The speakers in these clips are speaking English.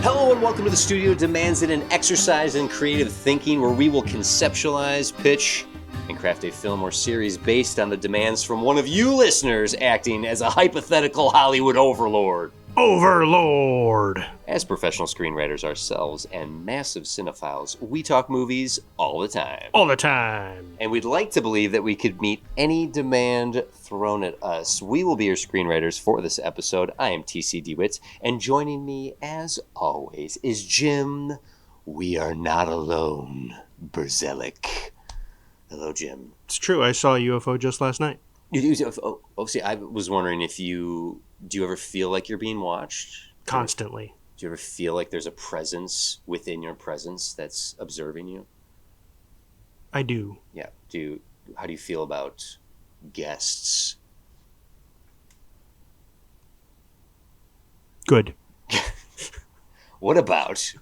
Hello and welcome to the Studio Demands It, an exercise in creative thinking where we will conceptualize, pitch, and craft a film or series based on the demands from one of you listeners acting as a hypothetical Hollywood overlord. Overlord! As professional screenwriters ourselves and massive cinephiles, we talk movies all the time. All the time. And we'd like to believe that we could meet any demand thrown at us. We will be your screenwriters for this episode. I am T.C. DeWitt, and joining me, as always, is Jim. We are not alone, Berzelic. Hello, Jim. It's true, I saw a UFO just last night. See, I was wondering if do you ever feel like you're being watched? Constantly. Do you ever feel like there's a presence within your presence that's observing you? I do. Yeah. How do you feel about guests? Good. What about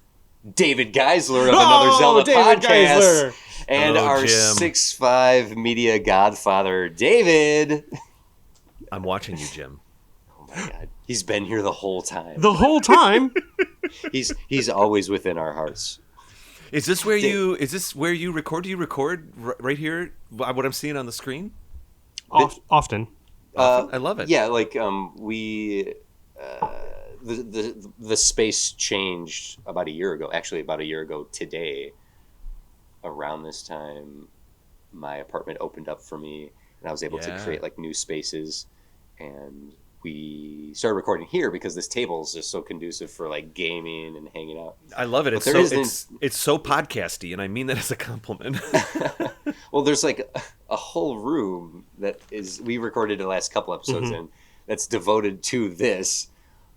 David Geisler of Another Zelda Podcast? Geisler. And Hello, our Jim. 6'5" media godfather, David. I'm watching you, Jim. Oh my God. He's been here the whole time. The whole time? He's always within our hearts. Is this where you record? Do you record right here? What I'm seeing on the screen? Often. I love it. Yeah, like we the space changed about a year ago. Actually, about a year ago today. Around this time, my apartment opened up for me, and I was able to create like new spaces. And we started recording here because this table is just so conducive for like gaming and hanging out. I love it. It's so podcasty, and I mean that as a compliment. Well, there's like a whole room that we recorded the last couple episodes in that's devoted to this,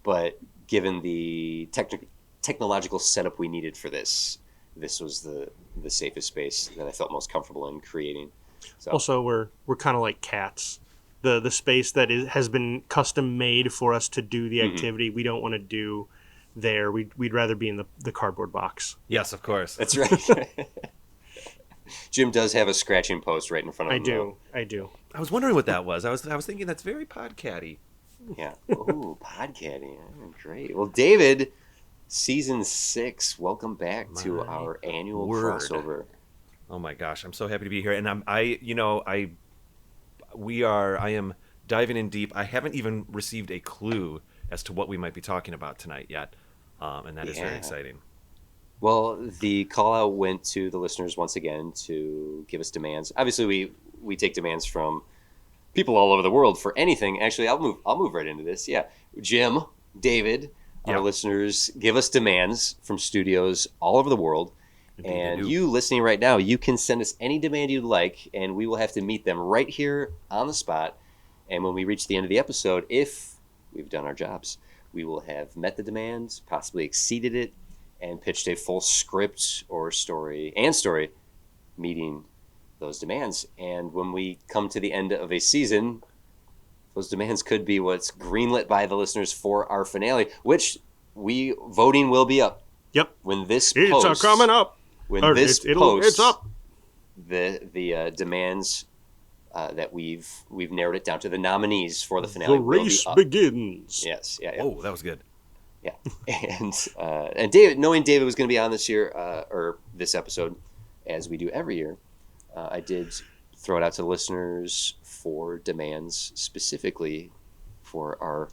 but given the technological setup we needed for this was the safest space that I felt most comfortable in creating. So. Also, we're kind of like cats. The space that has been custom made for us to do the activity we don't want to do there. We'd rather be in the cardboard box. Yes, of course. That's right. Jim does have a scratching post right in front of him. I do. I was wondering what that was. I was thinking that's very podcatty. Yeah. Ooh, podcatting. Great. Well, David, season 6. Welcome back to our annual crossover. Oh my gosh, I'm so happy to be here, and I am diving in deep. I haven't even received a clue as to what we might be talking about tonight yet, and that is very exciting. Well, the call out went to the listeners once again to give us demands. Obviously, we take demands from people all over the world for anything. Actually, I'll move right into this. Yeah, Jim, David, our listeners give us demands from studios all over the world. And you listening right now, you can send us any demand you'd like, and we will have to meet them right here on the spot. And when we reach the end of the episode, if we've done our jobs, we will have met the demand, possibly exceeded it, and pitched a full script or story meeting those demands. And when we come to the end of a season, those demands could be what's greenlit by the listeners for our finale, which voting will be up. Yep. When this It's coming up. It's up. The demands that we've narrowed it down to the nominees for the finale. The race begins. Yes. Yeah. Oh, that was good. Yeah. And David, knowing David was going to be on this year or this episode, as we do every year, I did throw it out to the listeners for demands specifically for our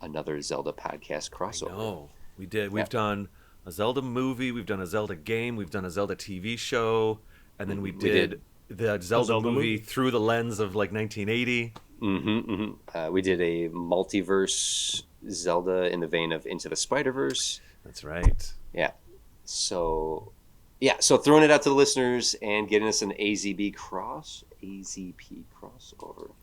Another Zelda Podcast crossover. No, we did. We've done a Zelda movie, we've done a Zelda game, we've done a Zelda TV show, and then we did the Zelda movie through the lens of like 1980. We did a multiverse Zelda in the vein of Into the Spider-Verse. That's right. Yeah. So throwing it out to the listeners and getting us an AZP crossover.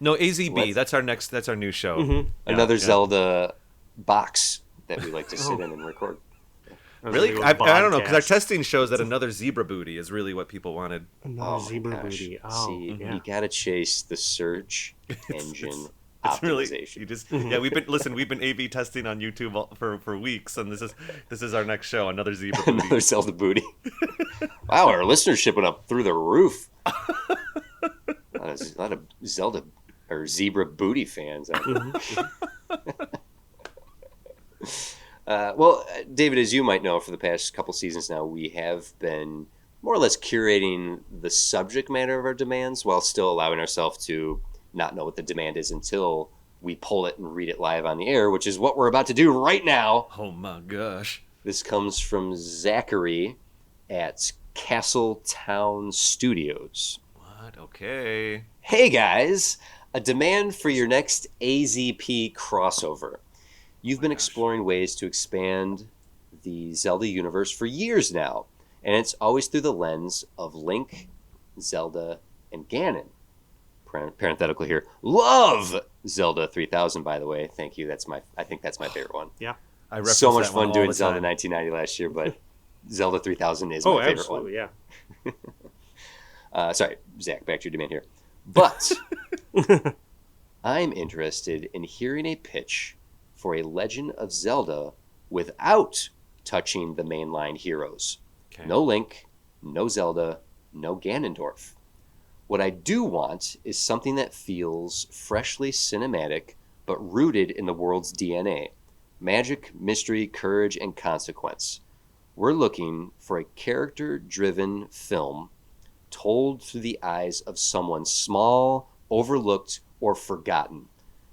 No, AZB. That's our new show. Another Zelda box that we like to sit in and record. Really? I don't know, because our testing shows that another zebra booty is really what people wanted. Another zebra booty. Oh, see, you gotta chase the search engine optimization. Really, we've been A/B testing on YouTube for weeks, and this is our next show, another zebra booty. Another Zelda booty. Wow, our listenership went up through the roof. A lot of Zelda or zebra booty fans. David, as you might know, for the past couple seasons now, we have been more or less curating the subject matter of our demands while still allowing ourselves to not know what the demand is until we pull it and read it live on the air, which is what we're about to do right now. Oh my gosh. This comes from Zachary at Castletown Studios. What? Okay. Hey guys, a demand for your next AZP crossover. You've been exploring ways to expand the Zelda universe for years now, and it's always through the lens of Link, Zelda, and Ganon. Parenthetical here. Love Zelda 3000, by the way. Thank you. I think that's my favorite one. Yeah. I reference So much that one fun all doing the Zelda time. 1990 last year, but Zelda 3000 is my favorite absolutely, one. Yeah. Sorry, Zach, back to your demand here. But I'm interested in hearing a pitch for a Legend of Zelda without touching the mainline heroes. Okay. No Link, no Zelda, no Ganondorf. What I do want is something that feels freshly cinematic, but rooted in the world's DNA. Magic, mystery, courage, and consequence. We're looking for a character-driven film told through the eyes of someone small, overlooked, or forgotten.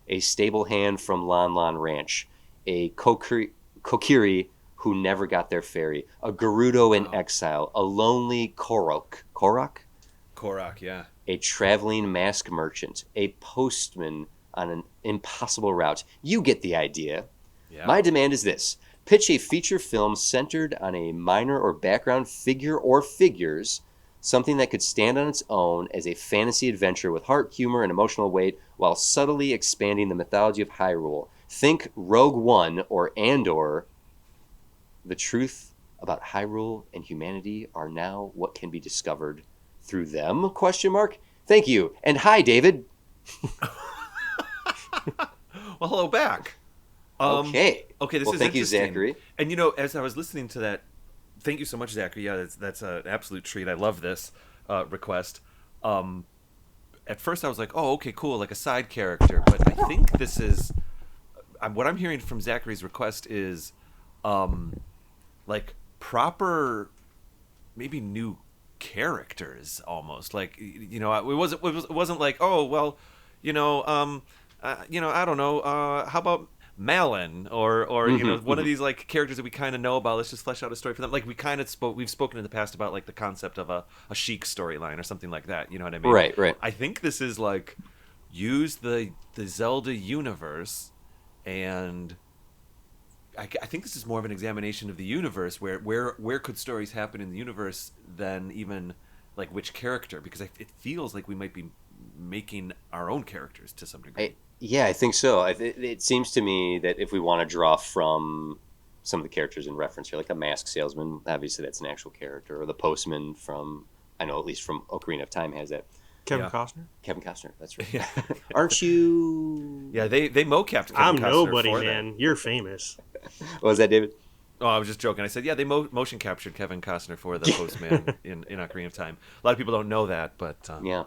A stable hand from Lon Lon Ranch. A Kokiri who never got their fairy. A Gerudo in exile. A lonely Korok. Korok, yeah. A traveling mask merchant. A postman on an impossible route. You get the idea. Yeah. My demand is this. Pitch a feature film centered on a minor or background figure or figures, something that could stand on its own as a fantasy adventure with heart, humor, and emotional weight while subtly expanding the mythology of Hyrule. Think Rogue One or Andor. The truth about Hyrule and humanity are now what can be discovered through them? ? Thank you. And hi, David. Well, hello back. Okay. Okay, this well, is thank you, interesting. Zachary. And as I was listening to that, thank you so much, Zachary. Yeah, that's an absolute treat. I love this request. At first, I was like, oh, okay, cool, like a side character. But I think this is what I'm hearing from Zachary's request is like proper, maybe new characters almost. Like it wasn't like, oh well, I don't know. How about Malin or one of these like characters that we kind of know about? Let's just flesh out a story for them. Like we've spoken in the past about like the concept of a Sheik storyline or something like that. You know what I mean? Right. I think this is like use the Zelda universe, and I think this is more of an examination of the universe where could stories happen in the universe than even like which character, because it feels like we might be making our own characters to some degree. I think so. It seems to me that if we want to draw from some of the characters in reference here, like the mask salesman, obviously that's an actual character, or the postman from, I know at least from Ocarina of Time has that. Kevin Costner? Kevin Costner, that's right. Yeah. Aren't you? Yeah, they mocapped Kevin I'm Costner nobody, for man. You're famous. What was that, David? Oh, I was just joking. I said, yeah, they motion captured Kevin Costner for the Postman in Ocarina of Time. A lot of people don't know that, but Yeah.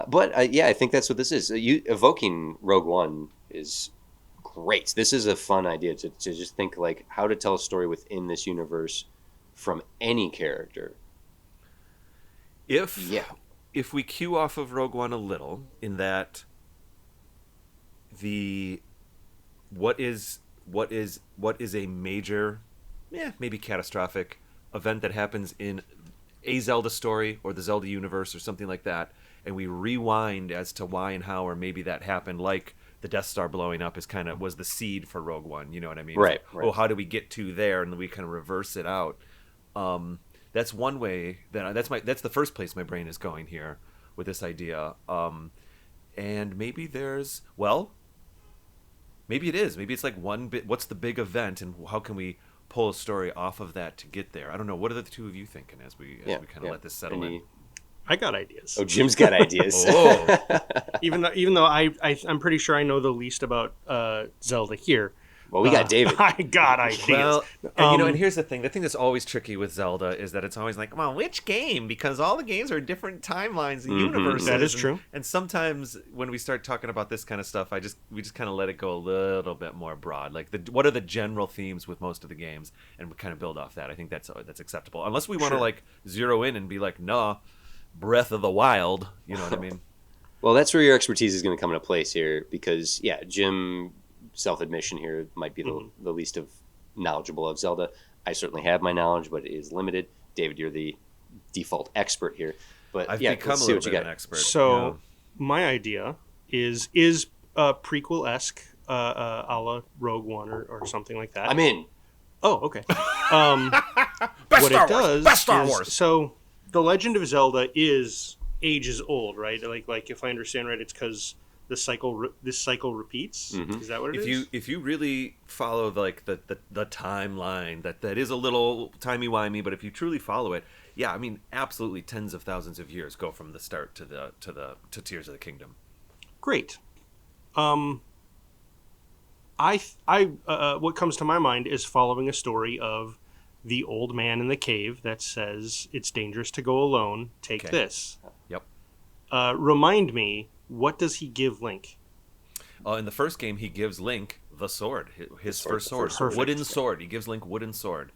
But I think that's what this is. You evoking Rogue One is great. This is a fun idea to just think like how to tell a story within this universe from any character. If we cue off of Rogue One a little, in that what is a major, maybe catastrophic event that happens in a Zelda story or the Zelda universe or something like that, and we rewind as to why and how, or maybe that happened, like the Death Star blowing up was the seed for Rogue One. You know what I mean? Right. Oh, how do we get to there, and then we kind of reverse it out. That's one way that's the first place my brain is going here with this idea. And maybe maybe it is. Maybe it's like one bit. What's the big event, and how can we pull a story off of that to get there? I don't know. What are the two of you thinking as we kind of let this settle in? I got ideas. Oh, Jim's got ideas. Even though I'm pretty sure I know the least about Zelda here. Well, we got David. I got ideas. Well, and and here's the thing. The thing that's always tricky with Zelda is that it's always like, well, which game? Because all the games are different timelines and universes. That is true. And sometimes when we start talking about this kind of stuff, we just kind of let it go a little bit more broad. Like, what are the general themes with most of the games, and we kind of build off that. I think that's acceptable, unless we want to like zero in and be like, nah, Breath of the Wild. You know what I mean? Well, that's where your expertise is going to come into place here, because Jim, self-admission here, might be the least of knowledgeable of Zelda. I certainly have my knowledge, but it is limited. David, you're the default expert here. But I've become a little bit of an expert. So my idea is prequel-esque, a la Rogue One or something like that. I'm in. Oh, okay. Best Star Wars. So the Legend of Zelda is ages old, right? Like if I understand right, it's because this cycle repeats. Mm-hmm. Is that what it is? If you really follow like the timeline, that is a little timey-wimey, but if you truly follow it, I mean, absolutely tens of thousands of years go from the start to Tears of the Kingdom. Great. What comes to my mind is following a story of the old man in the cave that says it's dangerous to go alone. Take this. Yep. Remind me, what does he give Link? In the first game, he gives Link the sword, his first sword, Perfect. wooden sword. He gives Link wooden sword.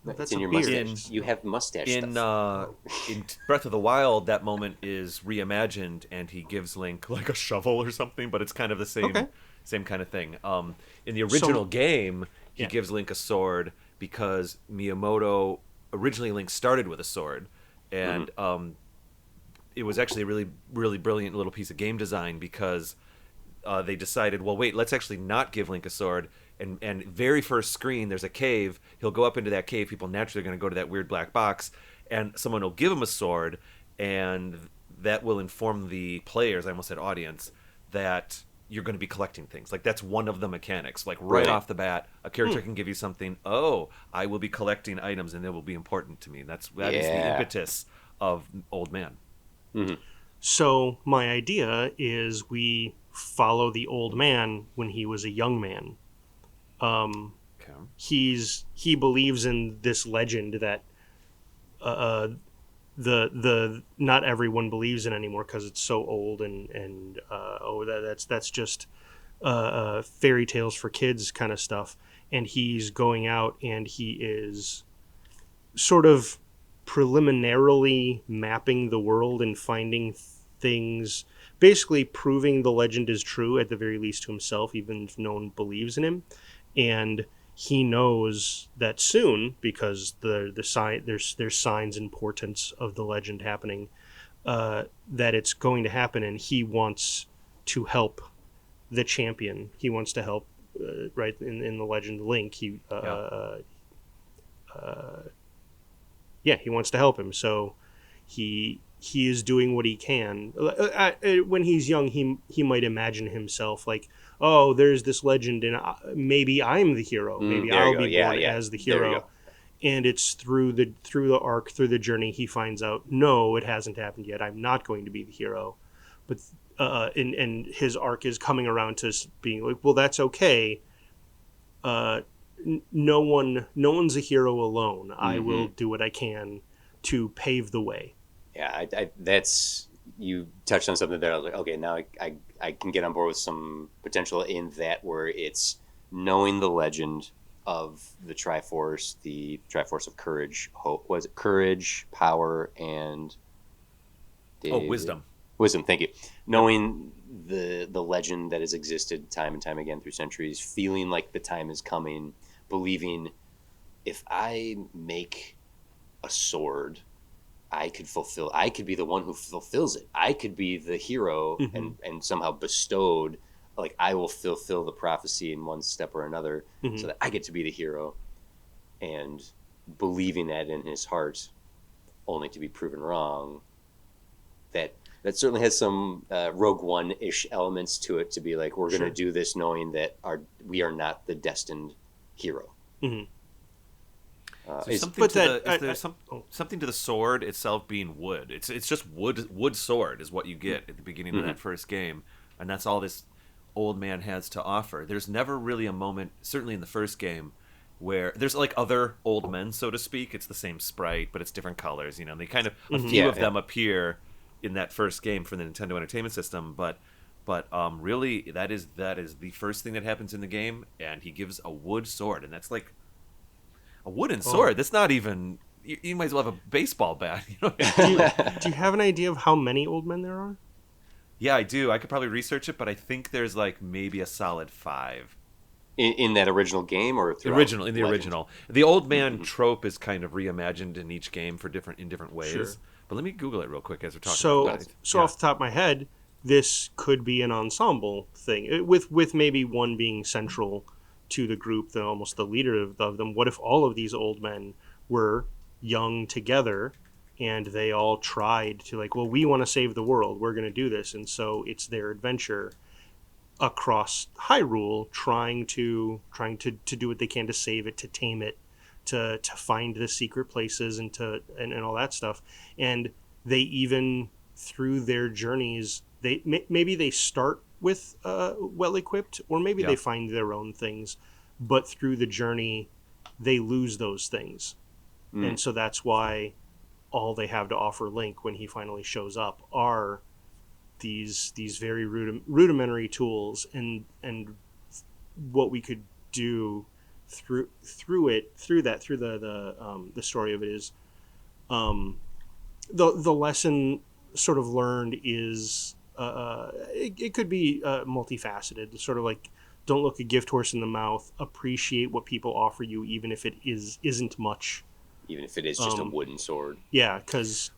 That's in your mustache. You have mustache stuff. In Breath of the Wild, that moment is reimagined, and he gives Link like a shovel or something, but it's kind of the same kind of thing. In the original game, he gives Link a sword because Miyamoto originally Link started with a sword, and it was actually a really, really brilliant little piece of game design because they decided, well, wait, let's actually not give Link a sword. And very first screen, there's a cave. He'll go up into that cave. People naturally are going to go to that weird black box, and someone will give him a sword, and that will inform the players, I almost said audience, that you're going to be collecting things. Like, that's one of the mechanics. Like, right off the bat, a character can give you something, I will be collecting items, and they will be important to me. That is the impetus of Old Man. Mm-hmm. So my idea is we follow the old man when he was a young man. He believes in this legend that the not everyone believes in anymore because it's so old and that's just fairy tales for kids kind of stuff. And he's going out and he is sort of preliminarily mapping the world and finding things, basically proving the legend is true at the very least to himself, even if no one believes in him. And he knows that soon, because there's signs and portents of the legend happening, that it's going to happen, and he wants to help the champion. He wants to help, right, in the legend Link. He wants to help him. So he is doing what he can. When he's young, he might imagine himself like, oh, there's this legend, and maybe I'm the hero. Maybe I'll be born as the hero. And it's through the arc, through the journey, he finds out, no, it hasn't happened yet. I'm not going to be the hero. But and his arc is coming around to being like, well, that's okay. No one's a hero alone. Mm-hmm. I will do what I can to pave the way. Yeah, that's, you touched on something there. I was like, okay, now I can get on board with some potential in that, where it's knowing the legend of the Triforce of courage, hope, was it courage, power, and wisdom. Wisdom, thank you. Knowing the legend that has existed time and time again through centuries, feeling like the time is coming, believing if I make a sword, I could be the one who fulfills it. I could be the hero, and somehow bestowed, like I will fulfill the prophecy in one step or another, so that I get to be the hero, and believing that in his heart, only to be proven wrong. That certainly has some Rogue One-ish elements to it, to be like, we're going to do this knowing that we are not the destined hero. Mm-hmm. Something to the sword itself being wood. It's just wood sword is what you get at the beginning of that first game, and that's all this old man has to offer. There's never really a moment, certainly in the first game, where there's like other old men, so to speak. It's the same sprite, but it's different colors. You know, and they kind of a few of them appear in that first game for the Nintendo Entertainment System, but really that is the first thing that happens in the game, and he gives a wood sword, and that's like a wooden sword. That's not even. You might as well have a baseball bat. You know? Do you have an idea of how many old men there are? Yeah, I do. I could probably research it, but I think there's like maybe a solid 5. In that original game or In the original. The old man trope is kind of reimagined in each game in different ways. Sure. But let me Google it real quick as we're talking about it. So off the top of my head, this could be an ensemble thing with maybe one being central to the group, almost the leader of them. What if all of these old men were young together and they all tried to we want to save the world, we're going to do this, and so it's their adventure across Hyrule, trying to do what they can to save it, to tame it, to find the secret places and all that stuff. And they even, through their journeys, maybe they start with well equipped, or maybe they find their own things, but through the journey they lose those things. And so that's why all they have to offer Link when he finally shows up are these very rudimentary tools, and what we could do through the story of it is the lesson sort of learned is it could be multifaceted, sort of like, don't look a gift horse in the mouth, appreciate what people offer you even if it isn't much, even if it is just a wooden sword. Yeah, because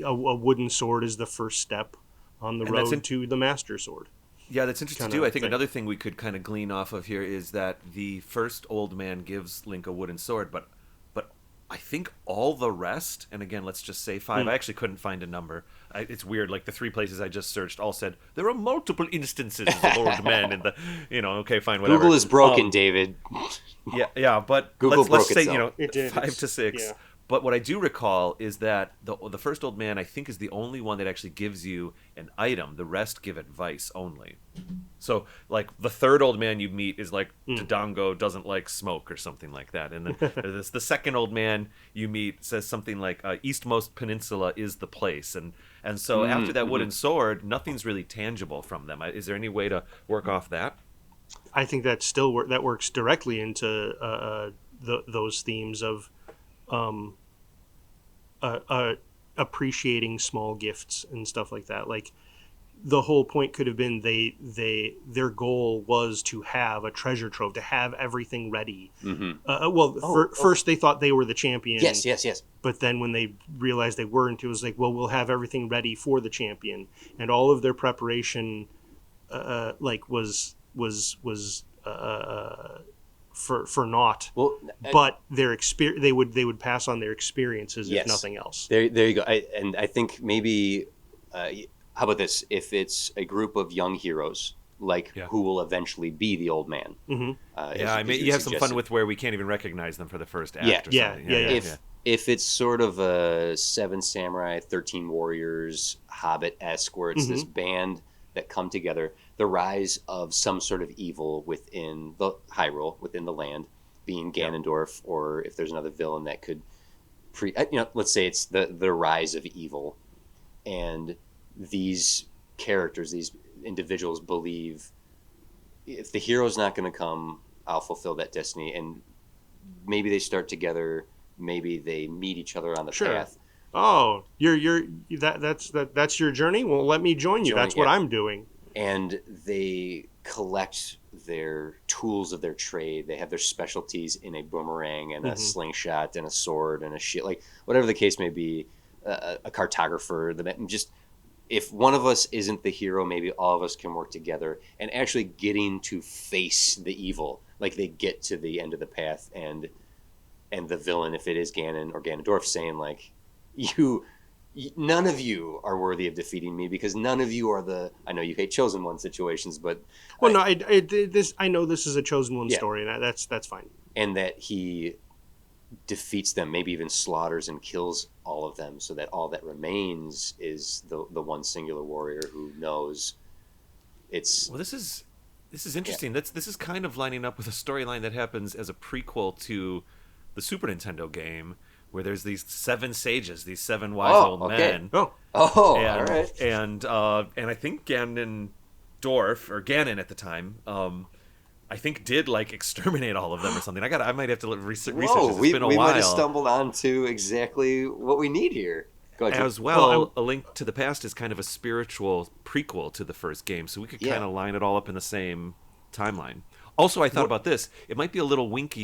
a wooden sword is the first step on the road to the Master Sword. Yeah, that's interesting too. I think another thing we could kind of glean off of here is that the first old man gives Link a wooden sword, but I think all the rest, and again, let's just say 5. I actually couldn't find a number. It's weird. Like the 3 places I just searched all said there are multiple instances of old men in the. Okay, fine, whatever. Google is broken, David. Yeah, but Google let's say itself. 5 to 6. Yeah. But what I do recall is that the first old man, I think, is the only one that actually gives you an item. The rest give advice only. So, like, the third old man you meet is like, Dodongo doesn't like smoke or something like that. And then the second old man you meet says something like, Eastmost Peninsula is the place. And so after that wooden sword, nothing's really tangible from them. Is there any way to work off that? I think that that works directly into those themes of appreciating small gifts and stuff like that. Like, the whole point could have been their goal was to have a treasure trove, to have everything ready. First they thought they were the champion. Yes. But then when they realized they weren't, it was like, well, we'll have everything ready for the champion, and all of their preparation, was for naught. Well, but their they would pass on their experiences, if nothing else. There you go. I think maybe. How about this? If it's a group of young heroes, who will eventually be the old man. Mm-hmm. You have some fun with where we can't even recognize them for the first act. If it's sort of a 7 Samurai, 13 Warriors, Hobbit-esque, where it's this band that come together, the rise of some sort of evil within the Hyrule, within the land, being Ganondorf, or if there's another villain that could, let's say it's the rise of evil, and these characters, these individuals believe, if the hero's not going to come, I'll fulfill that destiny. And maybe they start together, maybe they meet each other on the path. Oh, that's your journey? Well, let me join you. That's what I'm doing. And they collect their tools of their trade. They have their specialties in a boomerang and a slingshot and a sword and a shield, like whatever the case may be, a cartographer, just. If one of us isn't the hero, maybe all of us can work together and actually getting to face the evil. Like, they get to the end of the path, and the villain, if it is Ganon or Ganondorf, saying like, none of you are worthy of defeating me, because none of you are I know you hate chosen one situations, but I know this is a chosen one story, and that's fine. And that he defeats them, maybe even slaughters and kills all of them, so that all that remains is the one singular warrior who knows it's. Well, this is This is interesting. This is kind of lining up with a storyline that happens as a prequel to the Super Nintendo game, where there's these 7 sages, these 7 wise old men. Oh, all And right. and I think Ganondorf, or Ganon at the time, I think did like exterminate all of them or something. I might have to research this. It's we been a might while. have stumbled onto exactly what we need here. Go ahead, Jim. As well, Well, A Link to the Past is kind of a spiritual prequel to the first game, so we could kind of line it all up in the same timeline. Also, I thought about this. It might be a little wink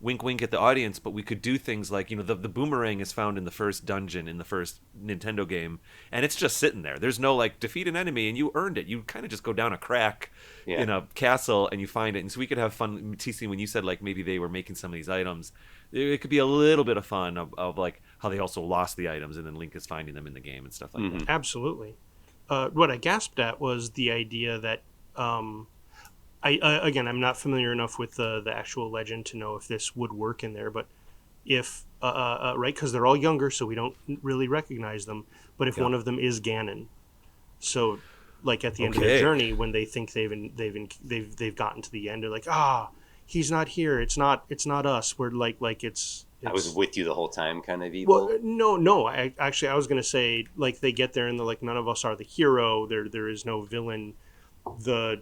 wink at the audience, but we could do things like, the boomerang is found in the first dungeon in the first Nintendo game, and it's just sitting there. There's no like defeat an enemy and you earned it. You kind of just go down a crack in a castle and you find it. And so we could have fun. TC, when you said like maybe they were making some of these items, it could be a little bit of fun of like how they also lost the items and then Link is finding them in the game and stuff like that. absolutely. What I gasped at was the idea that again, I'm not familiar enough with the actual legend to know if this would work in there, but if right, because they're all younger, so we don't really recognize them. But if one of them is Ganon, so like at the end of the journey, when they think they've gotten to the end, they're like, he's not here. It's not us. We're like it's I was with you the whole time, kind of evil. well, no. I was going to say, like, they get there and they're like, none of us are the hero. There is no villain. What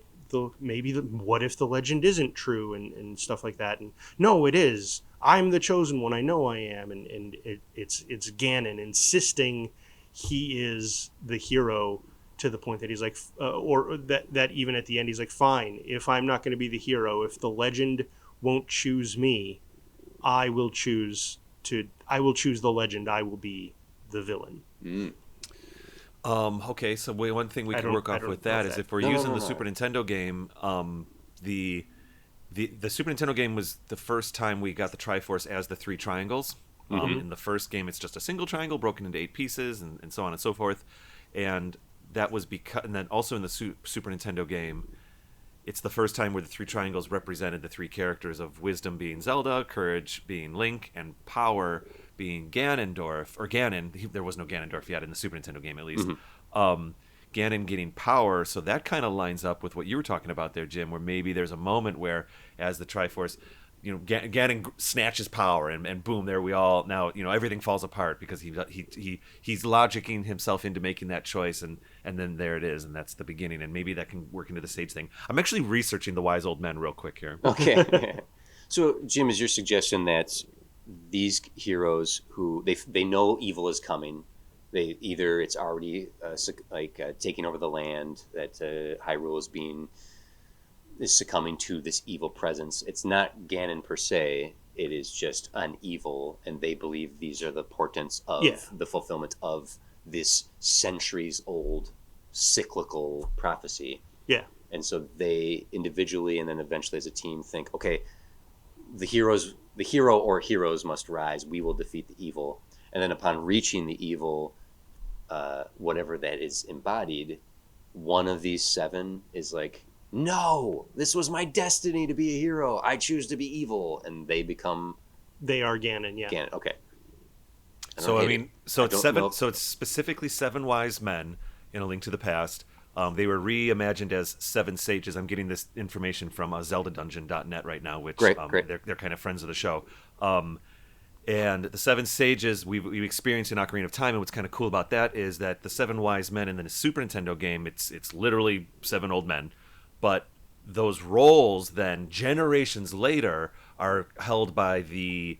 if the legend isn't true and stuff like that? And no, it is. I'm the chosen one. I know I am. And it's Ganon insisting he is the hero to the point that he's like, or that even at the end he's like, fine, if I'm not going to be the hero, if the legend won't choose me, I will choose the legend. I will be the villain. Okay, so one thing we can work off with that is if we're using the Super Nintendo game, the Super Nintendo game was the first time we got the Triforce as the 3 triangles. In the first game, it's just a single triangle broken into 8 pieces, and so on and so forth. And that was because, and then also in the Super Nintendo game, it's the first time where the 3 triangles represented the 3 characters of wisdom being Zelda, courage being Link, and power being Ganondorf, or Ganon. There was no Ganondorf yet in the Super Nintendo game, at least. Ganon getting power, so that kind of lines up with what you were talking about there, Jim, where maybe there's a moment where, as the Triforce, Ganon snatches power, and boom, there we all now. Everything falls apart because he's logicking himself into making that choice, and then there it is, and that's the beginning, and maybe that can work into the sage thing. I'm actually researching the wise old men real quick here. Okay. So, Jim, is your suggestion that these heroes who they know evil is coming, it's already taking over the land, that Hyrule is succumbing to this evil presence. It's not Ganon per se. It is just an evil, and they believe these are the portents of the fulfillment of this centuries-old cyclical prophecy. Yeah. And so they individually and then eventually as a team think, okay, the hero or heroes must rise. We will defeat the evil. And then upon reaching the evil, whatever that is embodied, one of these 7 is like, no, this was my destiny to be a hero. I choose to be evil. And they are Ganon, yeah. Ganon, okay. So it's 7. So it's specifically 7 wise men in A Link to the Past. They were reimagined as 7 sages. I'm getting this information from ZeldaDungeon.net right now, which great. They're kind of friends of the show. And the 7 sages we've experienced in Ocarina of Time, and what's kind of cool about that is that the 7 wise men in the Super Nintendo game, it's literally 7 old men. But those roles then, generations later, are held by the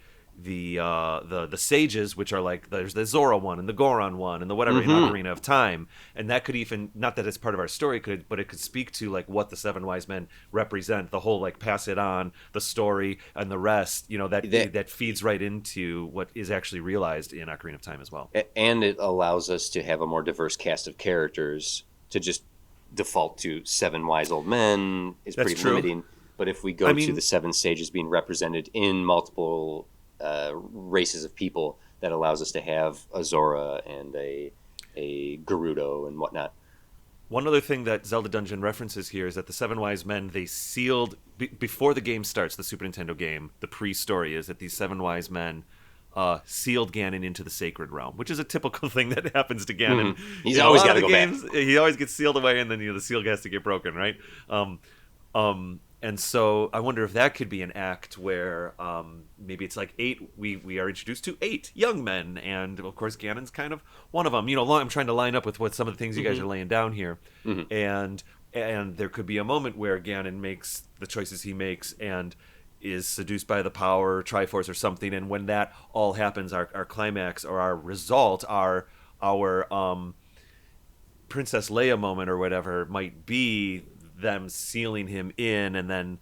sages, which are like, there's the Zora one and the Goron one and the whatever in Ocarina of Time, and that could even, not that it's part of our story, but it could speak to like what the 7 wise men represent, the whole like pass it on, the story and the rest, that feeds right into what is actually realized in Ocarina of Time as well. And it allows us to have a more diverse cast of characters. To just default to 7 wise old men is That's pretty true. limiting. But if we go to the 7 sages being represented in multiple races of people, that allows us to have a Zora and a Gerudo and whatnot. One other thing that Zelda Dungeon references here is that the 7 wise men, they sealed before the game starts, the Super Nintendo game. The pre-story is that these 7 wise men sealed Ganon into the sacred realm, which is a typical thing that happens to Ganon. He's always got to go back. He always gets sealed away, and then the seal has to get broken, right? And so I wonder if that could be an act where maybe it's like we are introduced to 8 young men, and of course Ganon's kind of one of them. I'm trying to line up with what some of the things you guys are laying down here, and there could be a moment where Ganon makes the choices he makes and is seduced by the power, Triforce or something, and when that all happens, our climax or our result, our Princess Leia moment or whatever might be them sealing him in, and then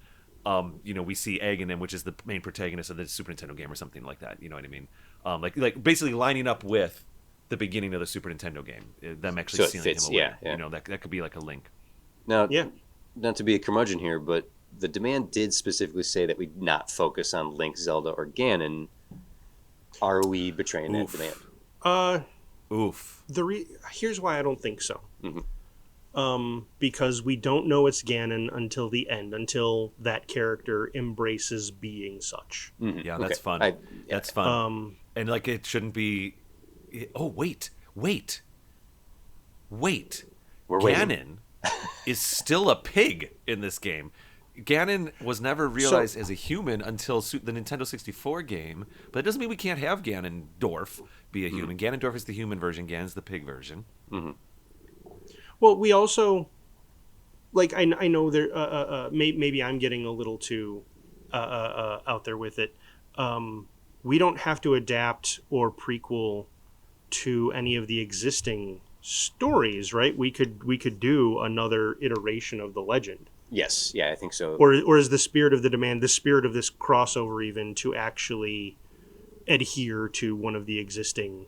we see Aghanim, which is the main protagonist of the Super Nintendo game or something like that. You know what I mean? Like basically lining up with the beginning of the Super Nintendo game, them actually sealing him away. Yeah. That could be like a link. Now, not to be a curmudgeon here, but the demand did specifically say that we not focus on Link, Zelda, or Ganon. Are we betraying that demand? Oof. Here's why I don't think so. Because we don't know it's Ganon until the end, until that character embraces being such. Yeah, that's fun. That's fun. And like it shouldn't be. Oh wait. We're Ganon waiting. is still a pig in this game. Ganon was never realized as a human until the Nintendo 64 game, but it doesn't mean we can't have Ganondorf be a human. Ganondorf is the human version, Ganon's the pig version. Well, we also, like, I know there. Maybe I'm getting a little too out there with it. We don't have to adapt or prequel to any of the existing stories, right? We could do another iteration of the legend. Yes, yeah, I think so. Or is the spirit of the demand, the spirit of this crossover, even to actually adhere to one of the existing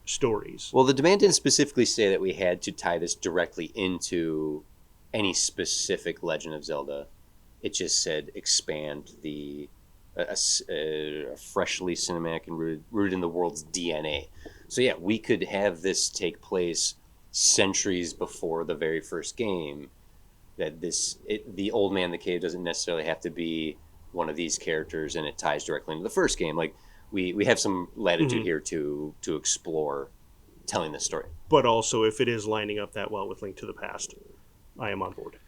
stories? Well, the demand didn't specifically say that we had to tie this directly into any specific Legend of Zelda. It just said expand a freshly cinematic and rooted in the world's DNA. So yeah, we could have this take place centuries before the very first game. That the old man in the cave doesn't necessarily have to be one of these characters, and it ties directly into the first game. Like we have some latitude here to explore telling this story. But also, if it is lining up that well with Link to the Past, I am on board.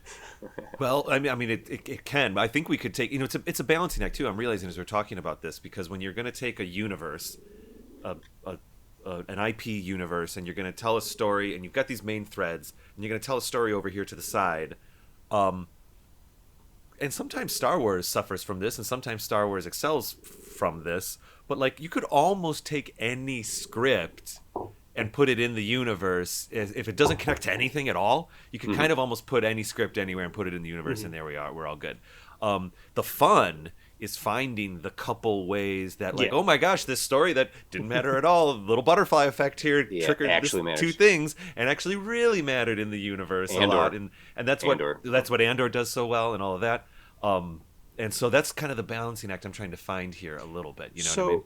Well, I mean, it can. I think we could take. It's a balancing act too. I'm realizing as we're talking about this, because when you're going to take a universe, an IP universe, and you're going to tell a story, and you've got these main threads, and you're going to tell a story over here to the side. And sometimes Star Wars suffers from this, and sometimes Star Wars excels from this. But like, you could almost take any script and put it in the universe. If it doesn't connect to anything at all, you could kind of almost put any script anywhere and put it in the universe, and there we are. We're all good. The fun is finding the couple ways that, like, oh my gosh, this story that didn't matter at all, little butterfly effect here, triggered two things, and actually really mattered in the universe a lot, and that's what Andor does so well, and all of that. And so that's kind of the balancing act I'm trying to find here a little bit. You know what I mean?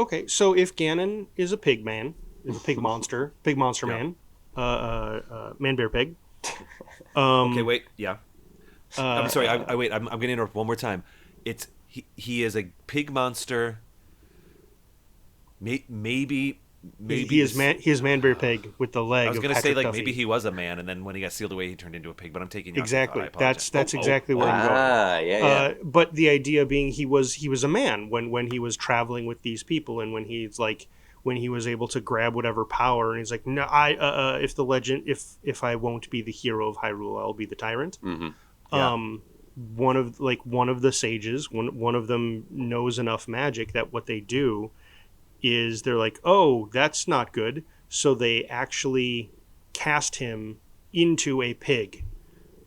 Okay, so if Ganon is a pig man, is a pig monster, man, man bear pig. Okay, wait, I'm sorry. I'm going to interrupt one more time. He is a pig monster. Maybe he is man bear pig with the leg. I was going to say like Duffy. maybe he was a man, and then when he got sealed away, he turned into a pig. But I'm taking exactly. That's exactly where I'm going. Yeah. But the idea being he was a man when he was traveling with these people, and when he was able to grab whatever power, and he's like, no, if I won't be the hero of Hyrule, I'll be the tyrant. One of the sages, one of them knows enough magic that what they do is they're like, oh, that's not good. So they actually cast him into a pig.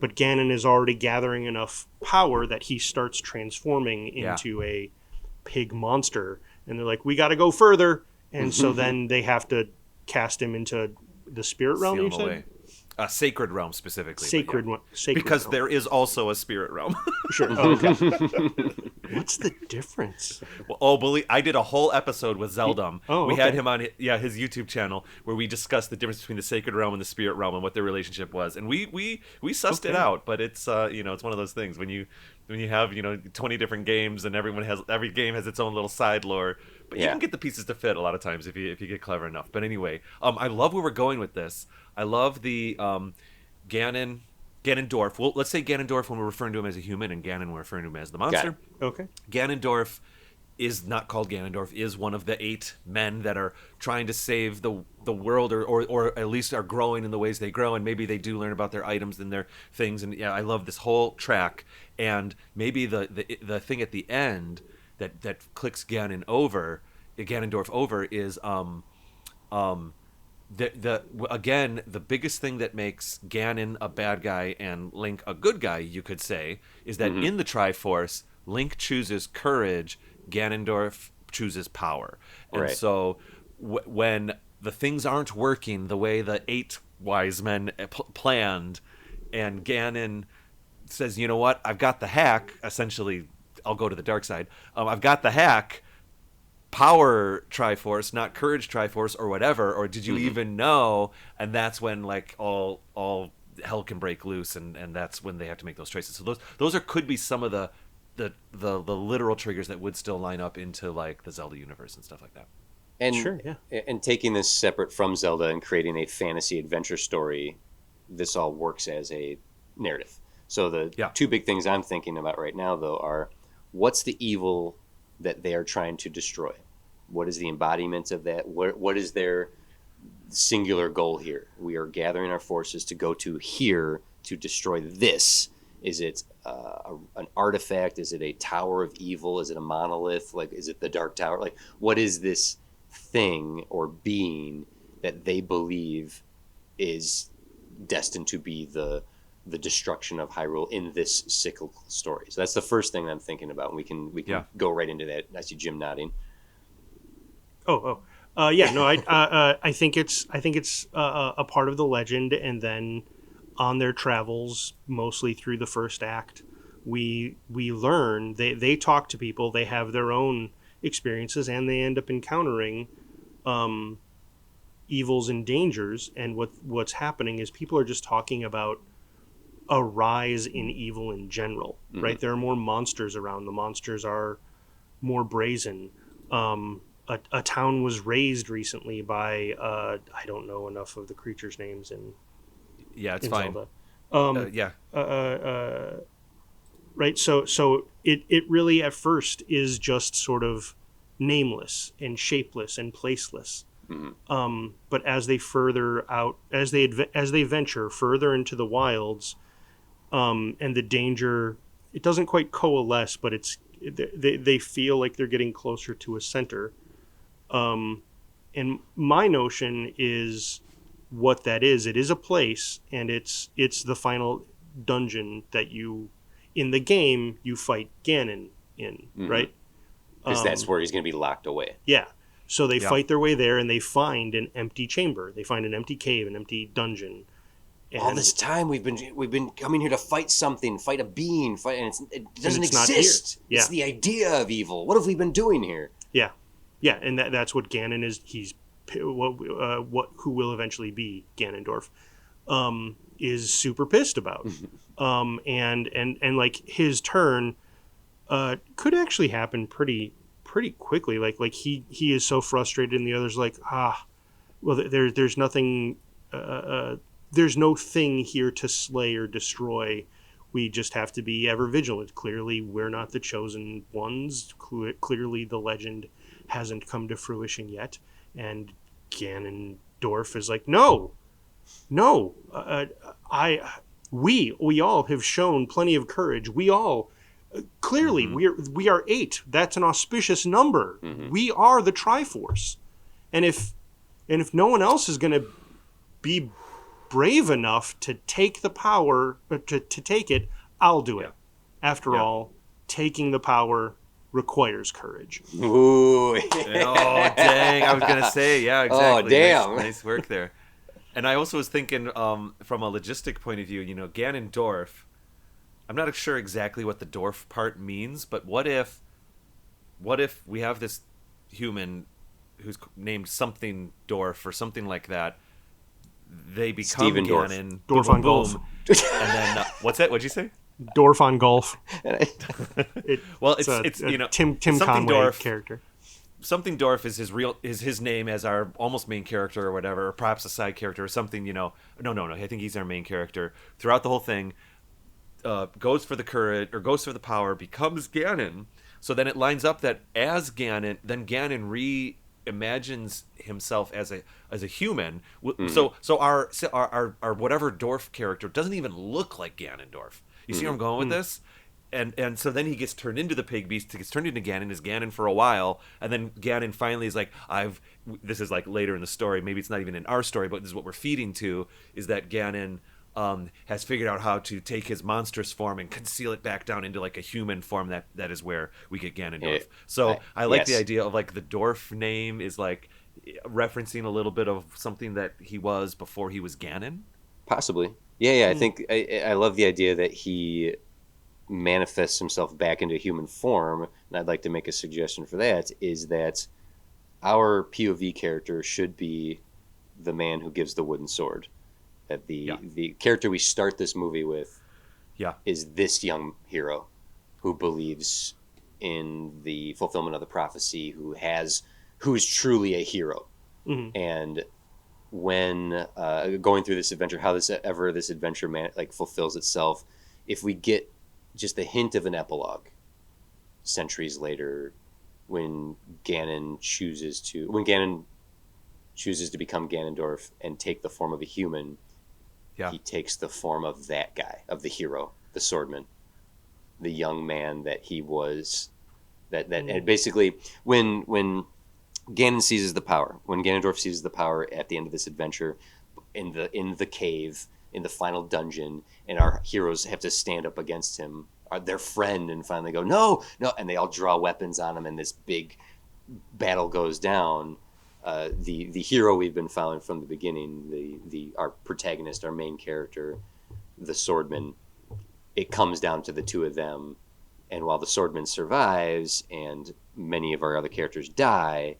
But Ganon is already gathering enough power that he starts transforming into a pig monster. And they're like, we got to go further. And so then they have to cast him into the spirit realm, you said? Sacred realm specifically. Sacred because realm. There is also a spirit realm. Sure. Oh, okay. What's the difference? Well, I did a whole episode with Zeldum. We had him on his YouTube channel where we discussed the difference between the sacred realm and the spirit realm and what their relationship was. And we sussed it out, but it's it's one of those things when you have 20 different games and every game has its own little side lore. But you can get the pieces to fit a lot of times if you get clever enough. But anyway, I love where we're going with this. I love the Ganon Ganondorf. Well, let's say Ganondorf when we're referring to him as a human, and Ganon we're referring to him as the monster. Okay. Ganondorf is not called Ganondorf, is one of the 8 men that are trying to save the world, or at least are growing in the ways they grow, and maybe they do learn about their items and their things. And yeah, I love this whole track. And maybe the thing at the end that clicks Ganondorf over is the biggest thing that makes Ganon a bad guy and Link a good guy, you could say, is that in the Triforce, Link chooses courage, Ganondorf chooses power. And right. so when the things aren't working the way the 8 wise men planned, and Ganon says, you know what, I've got the hack, essentially, I'll go to the dark side, I've got the hack, power Triforce, not courage Triforce, or whatever, or did you even know? And that's when like all hell can break loose, and that's when they have to make those choices. So those could be some of the literal triggers that would still line up into like the Zelda universe and stuff like that. And sure, yeah. And taking this separate from Zelda and creating a fantasy adventure story, this all works as a narrative. So the 2 big things I'm thinking about right now, though, are what's the evil that they are trying to destroy? What is the embodiment of that? What is their singular goal here? We are gathering our forces to go to here to destroy this. Is it an artifact? Is it a tower of evil? Is it a monolith? Like, is it the Dark Tower? Like, what is this thing or being that they believe is destined to be the destruction of Hyrule in this cyclical story? So that's the first thing that I'm thinking about. We can go right into that. I see Jim nodding. Yeah. No, I think it's a part of the legend, and then on their travels, mostly through the first act, we learn they talk to people, they have their own experiences, and they end up encountering evils and dangers. And what's happening is people are just talking about a rise in evil in general, right? There are more monsters around. The monsters are more brazen. A town was razed recently by I don't know enough of the creatures' names in fine. Zelda. Right. So it really at first is just sort of nameless and shapeless and placeless. But as they further out, as they venture further into the wilds, and the danger, it doesn't quite coalesce, but they feel like they're getting closer to a center. And my notion is what that is. It is a place, and it's the final dungeon that in the game you fight Ganon in, right? Because that's where he's going to be locked away. Yeah. So they fight their way there, and they find an empty chamber. They find an empty cave, an empty dungeon. And all this time we've been coming here to fight something, fight a being, and it doesn't exist. Yeah. It's the idea of evil. What have we been doing here? Yeah, yeah, and that's what Ganon is. He's who will eventually be Ganondorf, is super pissed about, and like his turn could actually happen pretty quickly. Like he is so frustrated, and the other's like, well, there's nothing. There's no thing here to slay or destroy. We just have to be ever vigilant. Clearly, we're not the chosen ones. Clearly, the legend hasn't come to fruition yet. And Ganondorf is like, no. We all have shown plenty of courage. We all clearly we are 8. That's an auspicious number. We are the Triforce, and if no one else is going to be brave enough to take the power, to take it, I'll do it. After all, taking the power requires courage. Ooh. Oh, dang. I was going to say, yeah, exactly. Oh, damn. Nice work there. And I also was thinking from a logistic point of view, Ganondorf, I'm not sure exactly what the dwarf part means, but what if we have this human who's named something Dorf or something like that, they become Steven Ganon. Dorf on golf. And then, what's that? What'd you say? Dorf on golf. Well, it's Tim something Conway Dorf character. something Dorf is his name as our almost main character or whatever, or perhaps a side character or something. No, I think he's our main character throughout the whole thing. Goes for the courage or goes for the power, becomes Ganon. So then it lines up that as Ganon, then Ganon reimagines himself as a human. So our whatever Dorf character doesn't even look like Ganondorf. You see where I'm going with this? And so then he gets turned into the pig beast, gets turned into Ganon, is Ganon for a while, and then Ganon finally is like, this is like later in the story, maybe it's not even in our story, but this is what we're feeding to, is that Ganon has figured out how to take his monstrous form and conceal it back down into like a human form. That is where we get Ganondorf. So I like the idea of like the Dorf name is like referencing a little bit of something that he was before he was Ganon. Possibly. Yeah. I think I love the idea that he manifests himself back into human form, and I'd like to make a suggestion for that, is that our POV character should be the man who gives the wooden sword. That the character we start this movie with is this young hero who believes in the fulfillment of the prophecy, who is truly a hero. And when going through this adventure, how this adventure fulfills itself, if we get just a hint of an epilogue centuries later, when Ganon chooses to become Ganondorf and take the form of a human, he takes the form of that guy, of the hero, the swordman, the young man that he was. And basically, when Ganon seizes the power, when Ganondorf seizes the power at the end of this adventure, in the cave, in the final dungeon, and our heroes have to stand up against him, their friend, and finally go, no, and they all draw weapons on him, and this big battle goes down. The hero we've been following from the beginning, our protagonist, our main character, the swordman, it comes down to the two of them, and while the swordman survives and many of our other characters die,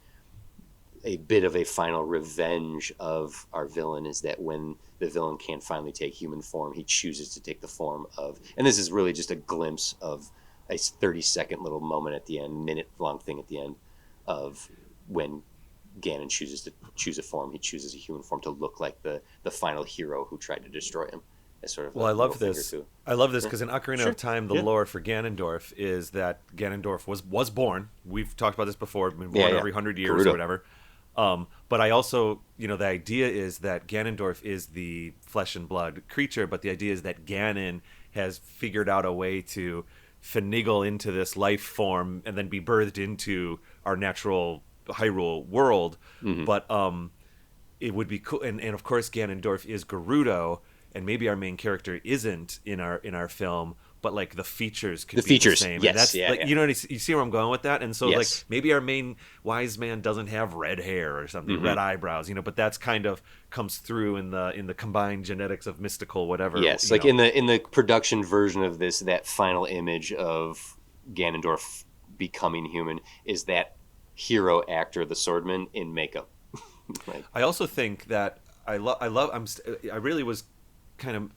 a bit of a final revenge of our villain is that when the villain can't finally take human form, he chooses to take the form of, and this is really just a glimpse of a 30-second little moment at the end, minute-long thing at the end, of when Ganon chooses to choose a form. He chooses a human form to look like the final hero who tried to destroy him. As sort of I love this. I love this because in Ocarina of Time, the lore for Ganondorf is that Ganondorf was born. We've talked about this before. Been born every 100 years or whatever. But I also, the idea is that Ganondorf is the flesh and blood creature, but the idea is that Ganon has figured out a way to finagle into this life form and then be birthed into our natural Hyrule world. But it would be cool, and of course Ganondorf is Gerudo, and maybe our main character isn't in our film, but like the features could be the same. Yes, you see where I'm going with that? And so like maybe our main wise man doesn't have red hair or something, red eyebrows, but that's kind of comes through in the combined genetics of mystical whatever. Yes, like in the production version of this, that final image of Ganondorf becoming human is that hero actor, the swordman, in makeup. I also think that I really was kind of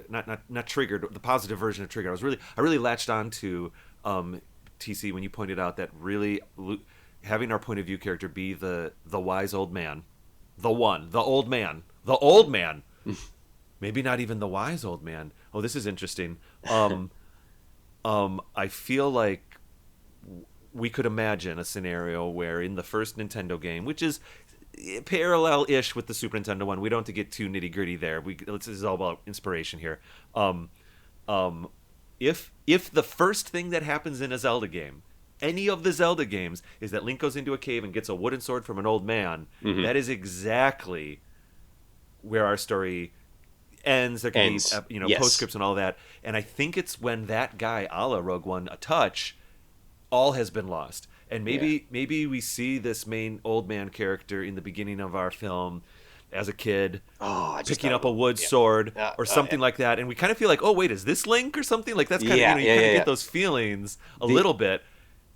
not triggered, the positive version of triggered. I really latched on to TC when you pointed out that really having our point of view character be the wise old man, the old man, maybe not even the wise old man. Oh, this is interesting. I feel like we could imagine a scenario where in the first Nintendo game, which is parallel-ish with the Super Nintendo one, we don't have to get too nitty-gritty there. This is all about inspiration here. If the first thing that happens in a Zelda game, any of the Zelda games, is that Link goes into a cave and gets a wooden sword from an old man, that is exactly where our story ends. There can be postscripts and all that. And I think it's when that guy, a la Rogue One, a touch, all has been lost. And maybe we see this main old man character in the beginning of our film as a kid picking up a wood sword or something like that, and we kind of feel like, oh wait, is this Link or something? Like that's kind of you kind of get those feelings a little bit.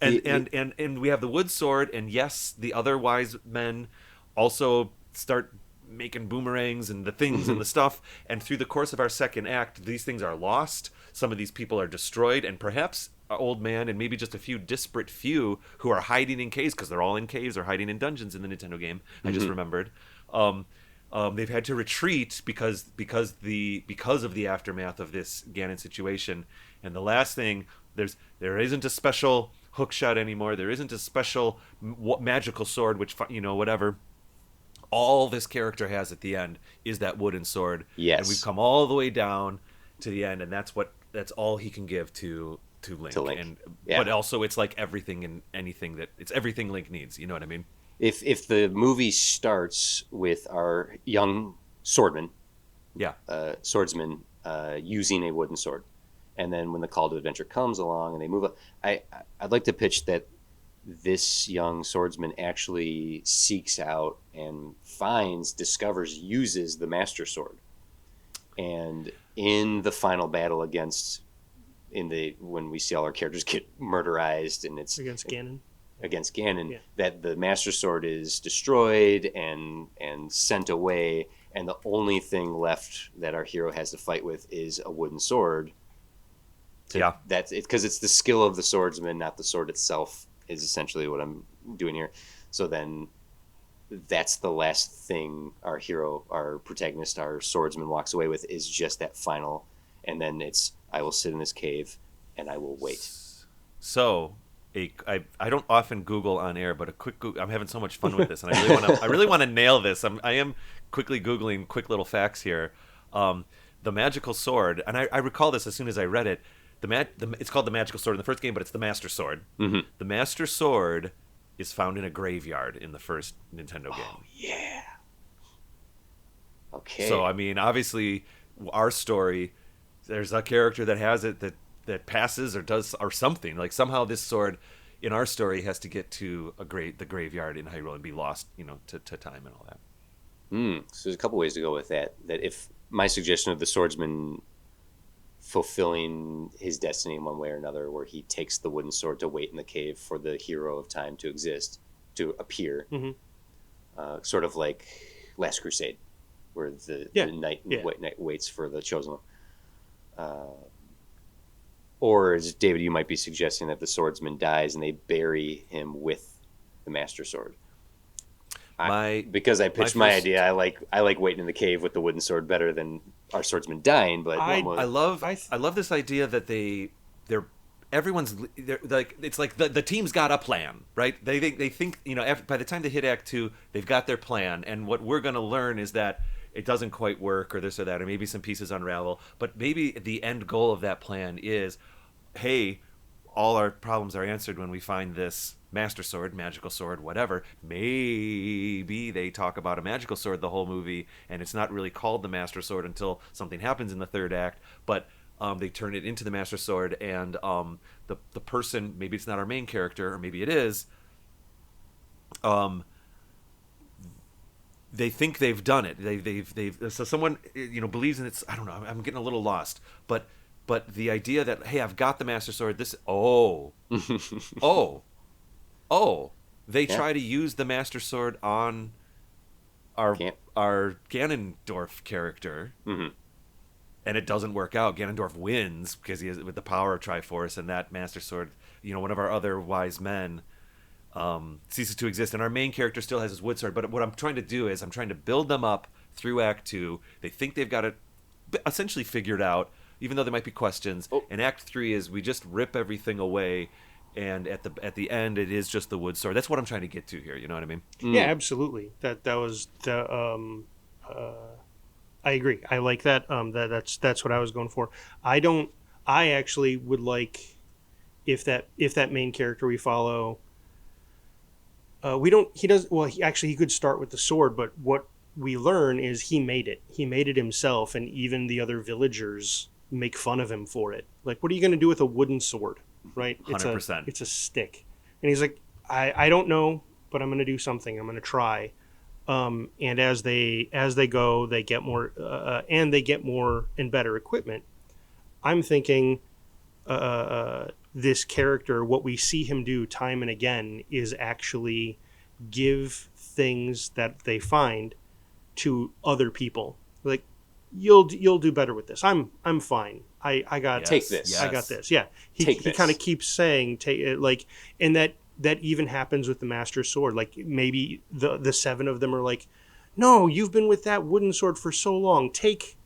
And we have the wood sword, and yes, the other wise men also start making boomerangs and the things and the stuff, and through the course of our second act, these things are lost. Some of these people are destroyed, and perhaps old man and maybe just a few disparate few who are hiding in caves, because they're all in caves or hiding in dungeons in the Nintendo game. I just remembered. They've had to retreat because of the aftermath of this Ganon situation. And the last thing, there isn't a special hookshot anymore. There isn't a special magical sword, which, whatever. All this character has at the end is that wooden sword. Yes. And we've come all the way down to the end, and that's all he can give to Link. And but also it's like everything and anything it's everything Link needs. You know what I mean? If the movie starts with our young swordsman using a wooden sword, and then when the call to adventure comes along and they move up, I'd like to pitch that this young swordsman actually seeks out and discovers, uses the Master Sword, and in the final battle when we see all our characters get murderized, and it's against Ganon, that the Master Sword is destroyed and sent away, and the only thing left that our hero has to fight with is a wooden sword. That's it, because it's the skill of the swordsman, not the sword itself, is essentially what I'm doing here. So then that's the last thing our hero, our protagonist, our swordsman walks away with, is just that final, and then it's, I will sit in this cave and I will wait. So I don't often Google on air, but a quick Google, I'm having so much fun with this, and I really want to nail this. I am quickly Googling quick little facts here. The magical sword, and I recall this as soon as I read it. It's called the magical sword in the first game, but it's the Master Sword. Mm-hmm. The Master Sword is found in a graveyard in the first Nintendo game. Oh yeah. Okay. So I mean, obviously, our story, there's a character that has it that passes or does or something. Like somehow this sword in our story has to get to the graveyard in Hyrule and be lost, to time and all that. So there's a couple ways to go with that. That if my suggestion of the swordsman fulfilling his destiny in one way or another, where he takes the wooden sword to wait in the cave for the hero of time to appear, sort of like Last Crusade, where the knight waits for the chosen one. Or as David, you might be suggesting that the swordsman dies and they bury him with the Master Sword. Because I pitched my idea, I like waiting in the cave with the wooden sword better than our swordsman dying. But I love this idea that they're like, it's like the team's got a plan, right? They think by the time they hit Act 2, they've got their plan, and what we're going to learn is that it doesn't quite work, or this or that, or maybe some pieces unravel. But maybe the end goal of that plan is, hey, all our problems are answered when we find this Master Sword, magical sword, whatever. Maybe they talk about a magical sword the whole movie, and it's not really called the Master Sword until something happens in the third act. But they turn it into the Master Sword, and the person, maybe it's not our main character, or maybe it is. They think they've done it. So someone believes in it. I don't know. I'm getting a little lost, but the idea that, hey, I've got the Master Sword. They try to use the Master Sword on our Ganondorf character, and it doesn't work out. Ganondorf wins because he is with the power of Triforce, and that Master Sword, one of our other wise men, ceases to exist, and our main character still has his wood sword. But what I'm trying to do is I'm trying to build them up through Act 2. They think they've got it essentially figured out, even though there might be questions. And Act 3 is we just rip everything away, and at the end it is just the wood sword. That's what I'm trying to get to here. You know what I mean? Yeah, absolutely. That was the. I agree. I like that. That's what I was going for. I actually would like if that main character we follow. He could start with the sword, but what we learn is he made it. He made it himself, and even the other villagers make fun of him for it. Like, what are you going to do with a wooden sword, right? 100%. It's a stick. And he's like, I don't know, but I'm going to do something. I'm going to try. And as they go, they get more, and they get more and better equipment. I'm thinking this character, what we see him do time and again is actually give things that they find to other people. Like, you'll do better with this. I'm fine. I got Take this. I got this. Yeah, he kind of keeps saying take it, like, and that even happens with the Master Sword. Like maybe the 7 of them are like, no, you've been with that wooden sword for so long. Take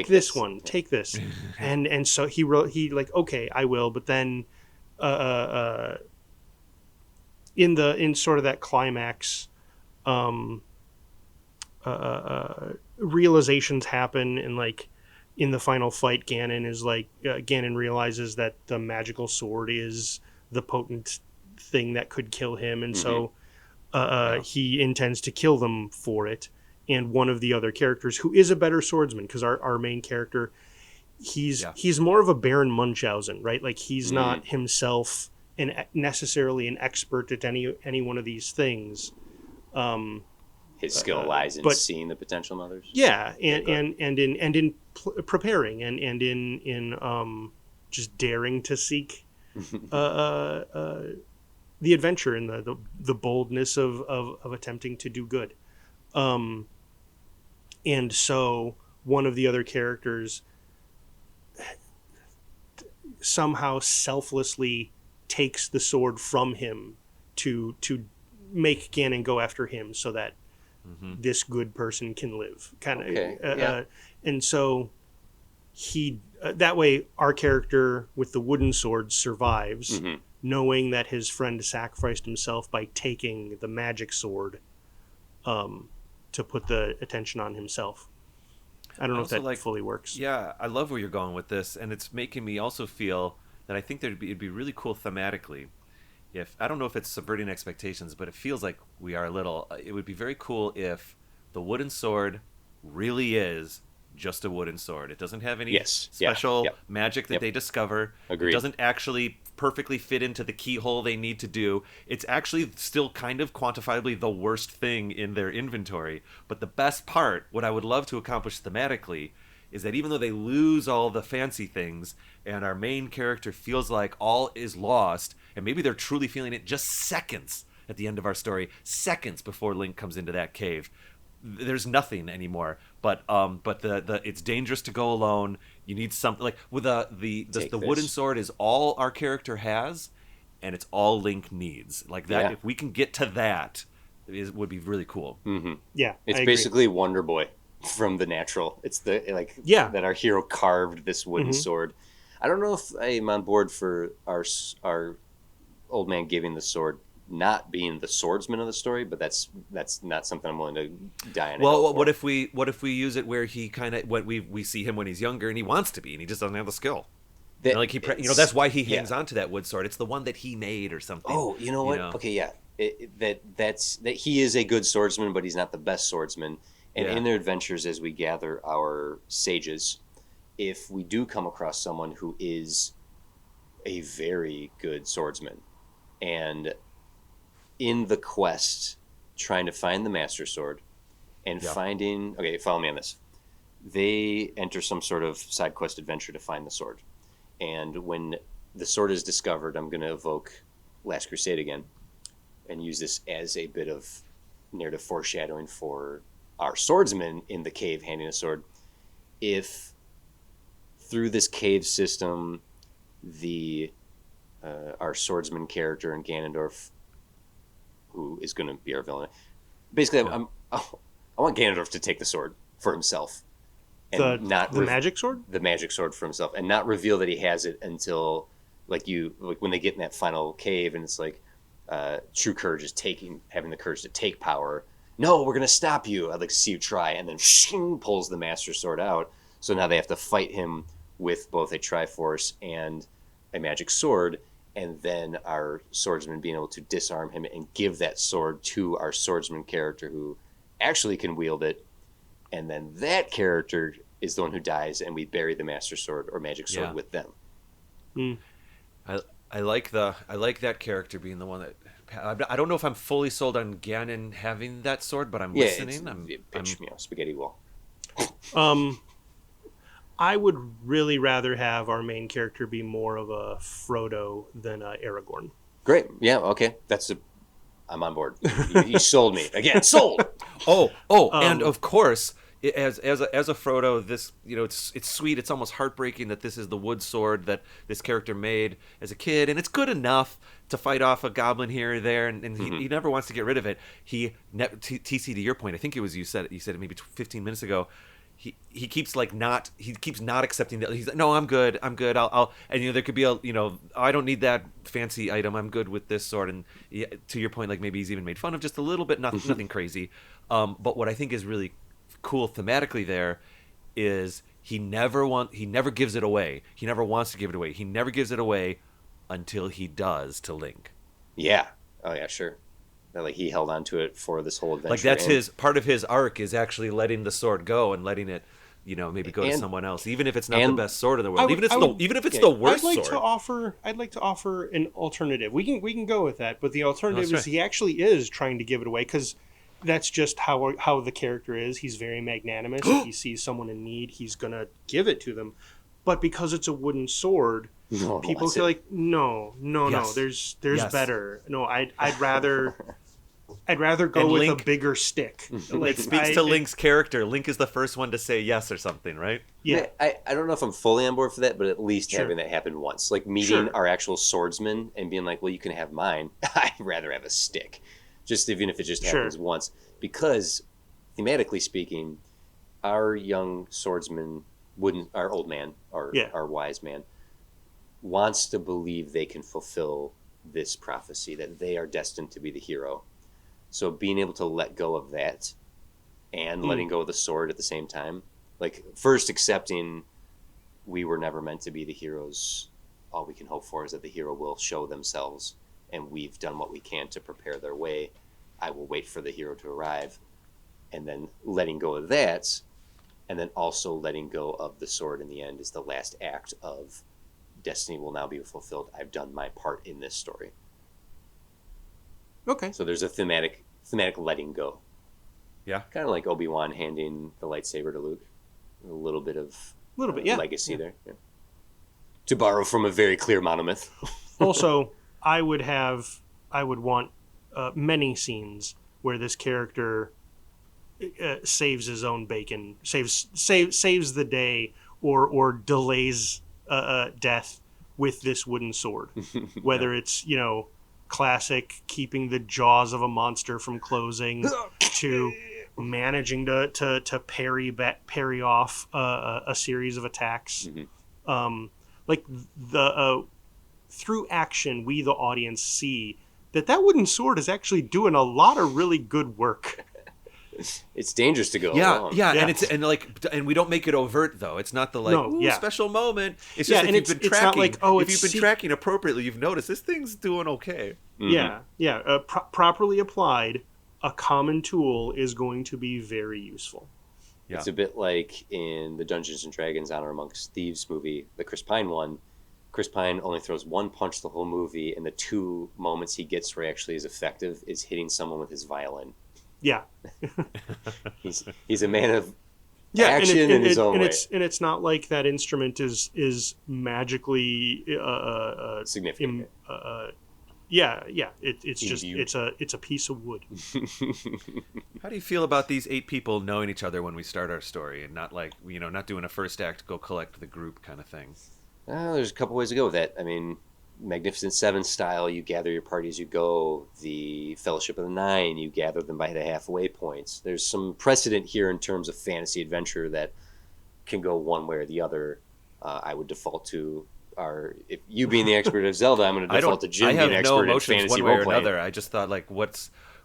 this one. Take this. and so he like, okay, I will. But then, in sort of that climax, realizations happen, and like in the final fight, Ganon realizes that the magical sword is the potent thing that could kill him, and so he intends to kill them for it. And one of the other characters, who is a better swordsman, because our main character, he's more of a Baron Munchausen, right? Like he's not himself necessarily an expert at any one of these things. His skill lies in seeing the potential in others. Yeah, and in preparing and in just daring to seek the adventure and the boldness of attempting to do good. And so one of the other characters somehow selflessly takes the sword from him to make Ganon go after him, so that this good person can live. And so he that way our character with the wooden sword survives, knowing that his friend sacrificed himself by taking the magic sword to put the attention on himself. I don't know if that fully works. Yeah, I love where you're going with this, and it's making me also feel that I think it'd be really cool thematically. If I don't know if it's subverting expectations, but it feels like we are a little. It would be very cool if the wooden sword really is just a wooden sword. It doesn't have any special magic that they discover. Agreed. It doesn't actually perfectly fit into the keyhole they need to do. It's actually still kind of quantifiably the worst thing in their inventory. But the best part, what I would love to accomplish thematically, is that even though they lose all the fancy things and our main character feels like all is lost, and maybe they're truly feeling it just seconds at the end of our story, seconds before Link comes into that cave, there's nothing anymore. But it's dangerous to go alone. You need something like with the wooden sword is all our character has, and it's all Link needs. Like that, if we can get to that, would be really cool. Mm-hmm. Yeah, it's basically Wonder Boy from the Natural. It's that our hero carved this wooden sword. I don't know if I'm on board for our old man giving the sword not being the swordsman of the story, but that's not something I'm willing to die on. Well, what if we use it where he kind of we see him when he's younger and he wants to be and he just doesn't have the skill. That's why he hangs on to that wood sword. It's the one that he made or something. Oh, you know what? Okay, yeah. That he is a good swordsman, but he's not the best swordsman. And in their adventures, as we gather our sages, if we do come across someone who is a very good swordsman, and in the quest trying to find the Master Sword and finding... Okay, follow me on this. They enter some sort of side quest adventure to find the sword. And when the sword is discovered, I'm going to evoke Last Crusade again and use this as a bit of narrative foreshadowing for our swordsman in the cave handing a sword. If through this cave system, our swordsman character in Ganondorf, who is going to be our villain, basically, I want Ganondorf to take the sword for himself, and the magic sword, the magic sword for himself, and not reveal that he has it until like when they get in that final cave, and it's like true courage is having the courage to take power. No, we're going to stop you. I'd like to see you try, and then shing, pulls the Master Sword out. So now they have to fight him with both a Triforce and a magic sword. And then our swordsman being able to disarm him and give that sword to our swordsman character who actually can wield it. And then that character is the one who dies, and we bury the Master Sword or magic sword with them. Mm. I like that character being the one that... I don't know if I'm fully sold on Ganon having that sword, but I'm listening. Spaghetti wall. I would really rather have our main character be more of a Frodo than Aragorn. Great. Yeah, okay. I'm on board. You sold me. Again, sold! And of course, as a Frodo, this, it's sweet. It's almost heartbreaking that this is the wood sword that this character made as a kid, and it's good enough to fight off a goblin here or there, and he never wants to get rid of it. TC, to your point, I think it was you said it maybe 15 minutes ago. He keeps not accepting that. He's like, no, I'm good. I'll and there could be I don't need that fancy item. I'm good with this sword. And to your point, like maybe he's even made fun of just a little bit, nothing crazy. But what I think is really cool thematically there is he never gives it away. He never wants to give it away. He never gives it away until he does to Link. Yeah. Oh yeah, sure. Like he held on to it for this whole adventure. Like that's his part of his arc is actually letting the sword go and letting it, maybe go to someone else, even if it's not the best sword in the world, even if it's the worst sword. I'd like to offer an alternative. We can go with that, but the alternative is he actually is trying to give it away because that's just how the character is. He's very magnanimous. If he sees someone in need, he's gonna give it to them. But because it's a wooden sword, people feel like no. There's better. No, I'd rather go and with Link, a bigger stick. It speaks to Link's character. Link is the first one to say yes or something, right? Yeah. I don't know if I'm fully on board for that, but at least having that happen once. Like meeting our actual swordsman and being like, well, you can have mine. I'd rather have a stick. Just even if it just happens once. Because, thematically speaking, our young swordsman, our old man, our wise man, wants to believe they can fulfill this prophecy, that they are destined to be the hero. So being able to let go of that and letting go of the sword at the same time, like first accepting we were never meant to be the heroes, all we can hope for is that the hero will show themselves and we've done what we can to prepare their way. I will wait for the hero to arrive. And then letting go of that, and then also letting go of the sword in the end is the last act of destiny will now be fulfilled. I've done my part in this story. Okay. So there's a thematic letting go. Yeah. Kind of like Obi-Wan handing the lightsaber to Luke. A little bit legacy there. Yeah. To borrow from a very clear monomyth. Also, I would want many scenes where this character saves his own bacon, saves the day, or delays death with this wooden sword. Whether it's classic keeping the jaws of a monster from closing to managing to parry off a series of attacks. Through action, we the audience see that wooden sword is actually doing a lot of really good work. It's dangerous to go along. Yeah, and we don't make it overt though. It's not the special moment. It's just if you've been tracking. If you've been tracking appropriately, you've noticed this thing's doing okay. Mm-hmm. Properly applied, a common tool is going to be very useful. Yeah. It's a bit like in the Dungeons and Dragons Honor Amongst Thieves movie, the Chris Pine one. Chris Pine only throws one punch the whole movie, and the two moments he gets where he actually is effective is hitting someone with his violin. Yeah. he's a man of action in his own way. And it's not like that instrument is magically significant. It's a piece of wood. How do you feel about these 8 people knowing each other when we start our story and not not doing a first act, go collect the group kind of thing? There's a couple ways to go with that. I mean, Magnificent Seven style, you gather your party as you go. The Fellowship of the Nine, you gather them by the halfway points. There's some precedent here in terms of fantasy adventure that can go one way or the other. I would default to if you being the expert of Zelda, I'm going to default to Jim being expert in fantasy one way role or another. I just thought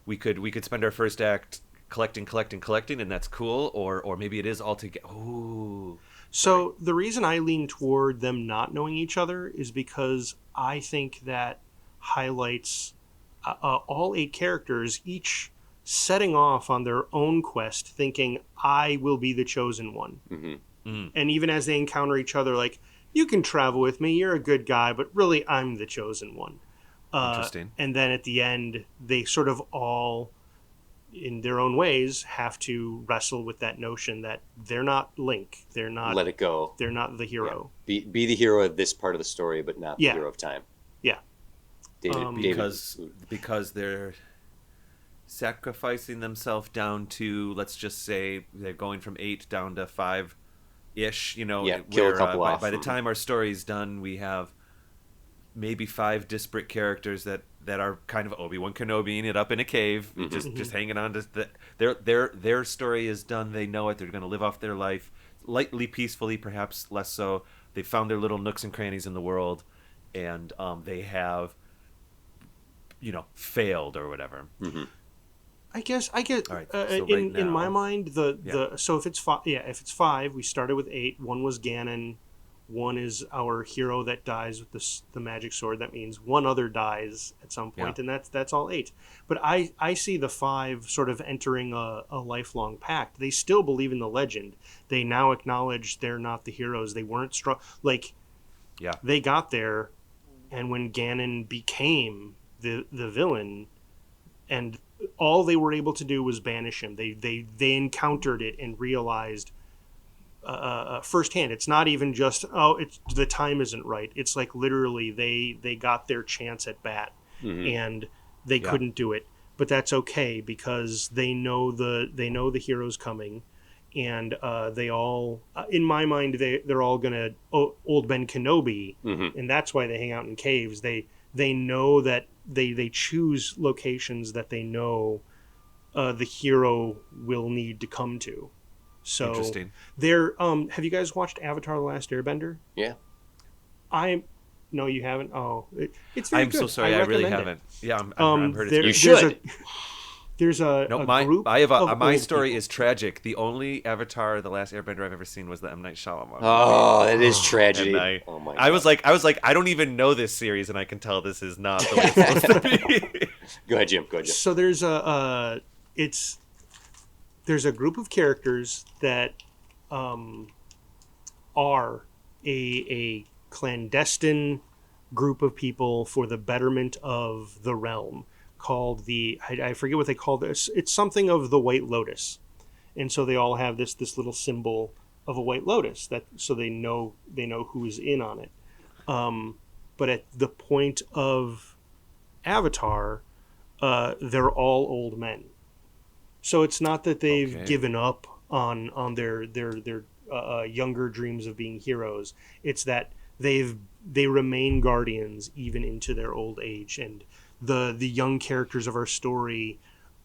we could spend our first act collecting, and that's cool, or maybe it is all together. Ooh. So the reason I lean toward them not knowing each other is because I think that highlights all 8 characters, each setting off on their own quest, thinking, I will be the chosen one. Mm-hmm. Mm. And even as they encounter each other, like, you can travel with me, you're a good guy, but really I'm the chosen one. Interesting. And then at the end, they sort of all, in their own ways, have to wrestle with that notion that they're not Link. They're not. Let it go. They're not the hero. Yeah. Be the hero of this part of the story, but not the hero of time. Yeah. David, because they're sacrificing themselves down to, let's just say they're going from 8 down to 5-ish, kill a couple off. By the time our story's done, we have maybe 5 disparate characters that are kind of Obi-Wan Kenobiing it up in a cave, just hanging on to their story is done. They know it. They're going to live off their life lightly, peacefully, perhaps less so. They found their little nooks and crannies in the world, and they have, failed or whatever. I guess I get All right, so in my now- mind so if it's if it's 5, we started with 8. 1 was Ganon. 1 is our hero that dies with the magic sword. That means 1 other dies at some point, and that's all 8. But I see the 5 sort of entering a lifelong pact. They still believe in the legend. They now acknowledge they're not the heroes. They weren't strong. They got there, and when Ganon became the villain, and all they were able to do was banish him. They encountered it and realized firsthand. It's not even just it's the time isn't right. It's like literally they got their chance at bat, and they couldn't do it. But that's okay because they know the hero's coming, and they all in my mind they're all gonna old Ben Kenobi, and that's why they hang out in caves. They know that they choose locations that they know the hero will need to come to. So Interesting. There, have you guys watched Avatar: The Last Airbender? Yeah. No, you haven't. Oh, it's very I'm good. so sorry. I really recommend it. haven't. Yeah, I'm heard it's There- good. You should. There's a No, a group my of story old is tragic. The only Avatar: The Last Airbender I've ever seen was the M. Night Shyamalan. Oh, that is tragedy. And Oh my God. I was like, I don't even know this series, and I can tell this is not the way it's supposed to be. Go ahead, Jim. So there's there's a group of characters that are a clandestine group of people for the betterment of the realm called I forget what they call this. It's something of the White Lotus, and so they all have this little symbol of a White Lotus so they know who's in on it. But at the point of Avatar, they're all old men. So it's not that they've given up on their younger dreams of being heroes. It's that they remain guardians even into their old age. And the young characters of our story,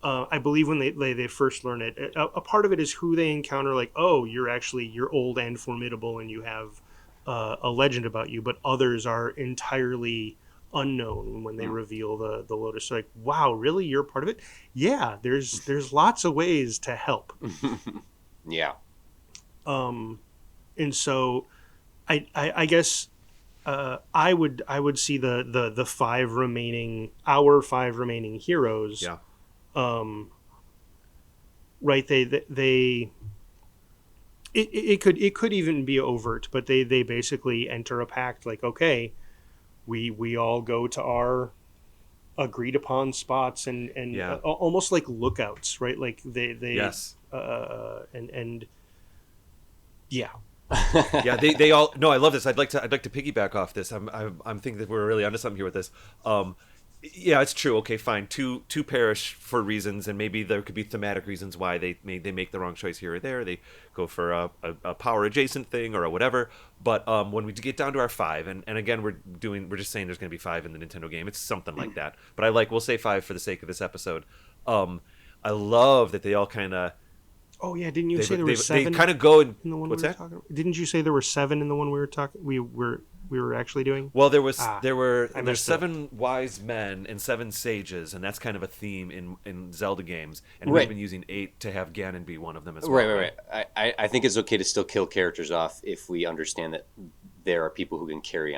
I believe when they first learn it, a part of it is who they encounter. Like, oh, you're old and formidable, and you have a legend about you. But others are entirely unknown when they reveal the Lotus. So like, wow, really, you're a part of it? Yeah, there's lots of ways to help. Yeah. And so I guess I would see the 5 remaining heroes. Yeah. Right. It could even be overt, but they basically enter a pact. Like, okay, we all go to our agreed upon spots and almost like lookouts, right? Like they Yes. and yeah. Yeah, they all. No, I love this. I'd like to piggyback off this. I'm thinking that we're really onto something here with this. Yeah, it's true. Okay, fine. Two perish for reasons, and maybe there could be thematic reasons why they make the wrong choice here or there. They go for a power adjacent thing or whatever. But when we get down to our 5, and again we're just saying there's going to be 5 in the Nintendo game. It's something like that. But we'll say 5 for the sake of this episode. I love that they all kind of. Oh yeah, didn't you say there were 7? They kind of go and in the one what's we were that? talking about? Didn't you say there were 7 in the one we were talking? We were actually doing. Well, there's messed 7 wise men and 7 sages, and that's kind of a theme in Zelda games. And Right. we've been using 8 to have Ganon be one of them as well. Right. I think it's okay to still kill characters off if we understand that there are people who can carry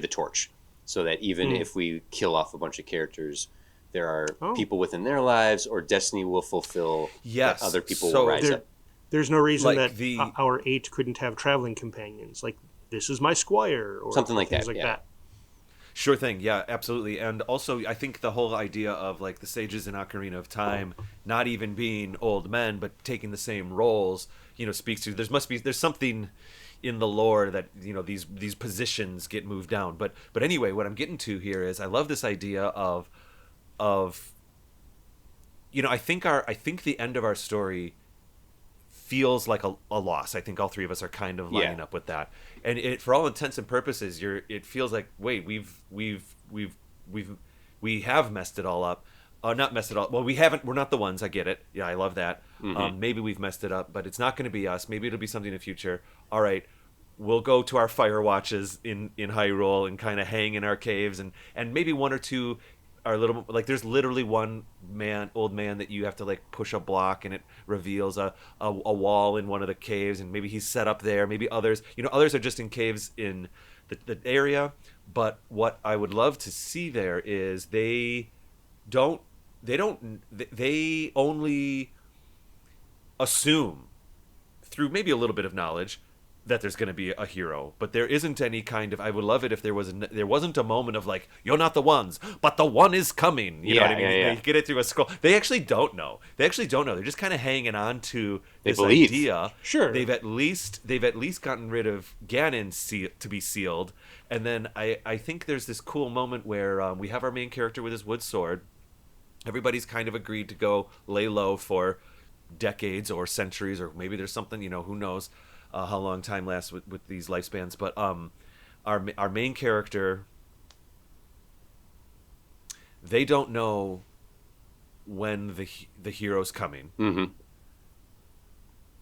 the torch, so that even if we kill off a bunch of characters, there are people within their lives or destiny will fulfill. Yes. That other people So will rise up. There's no reason Like that our 8 couldn't have traveling companions. Like, this is my squire, or Something like things that, like yeah. that. Sure thing, yeah, absolutely. And also, I think the whole idea of like the sages in Ocarina of Time not even being old men but taking the same roles, speaks to there's something in the lore that these positions get moved down. But anyway, what I'm getting to here is I love this idea of I think the end of our story feels like a loss. I think all three of us are kind of lining up with that, and for all intents and purposes, it feels like, wait, we have messed it all up. Not messed it all. Well, we haven't. We're not the ones. I get it. Yeah, I love that. Maybe we've messed it up, but it's not going to be us. Maybe it'll be something in the future. All right, we'll go to our fire watches in Hyrule and kind of hang in our caves, and maybe one or two are a little, like, there's literally one old man that you have to like push a block and it reveals a wall in one of the caves, and maybe he's set up there. Maybe others are just in caves in the area. But what I would love to see there is they only assume, through maybe a little bit of knowledge, that there's going to be a hero, but there isn't any kind of. I would love it if there wasn't a moment of like, you're not the ones, but the one is coming. You know what I mean? They get it through a scroll. They actually don't know. They're just kind of hanging on to this idea. Sure. They've at least gotten rid of Ganon to be sealed, and then I think there's this cool moment where we have our main character with his wood sword. Everybody's kind of agreed to go lay low for decades or centuries, or maybe there's something, who knows how long time lasts with these lifespans. But our main character, they don't know when the hero's coming. Mm-hmm.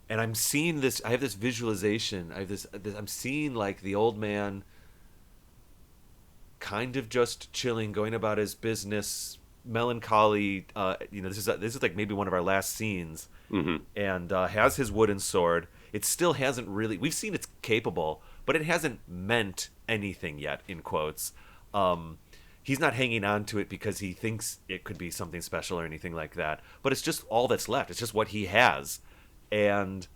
And I'm seeing this. I have this visualization. I'm seeing like the old man, kind of just chilling, going about his business, melancholy. This is like maybe one of our last scenes, and has his wooden sword. It still hasn't really. We've seen it's capable, but it hasn't meant anything yet. In quotes, he's not hanging on to it because he thinks it could be something special or anything like that. But it's just all that's left. It's just what he has, and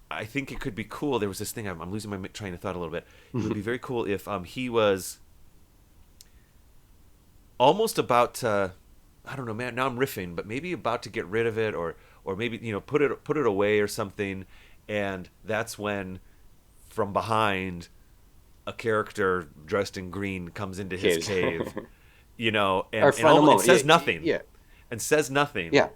I think it could be cool. There was this thing. I'm losing my train of thought a little bit. It would be very cool if he was almost about to, I don't know, man, now I'm riffing, but maybe about to get rid of it, or maybe put it away or something, and that's when from behind a character dressed in green comes into his cave, and says nothing. Yeah. And says nothing. Yeah.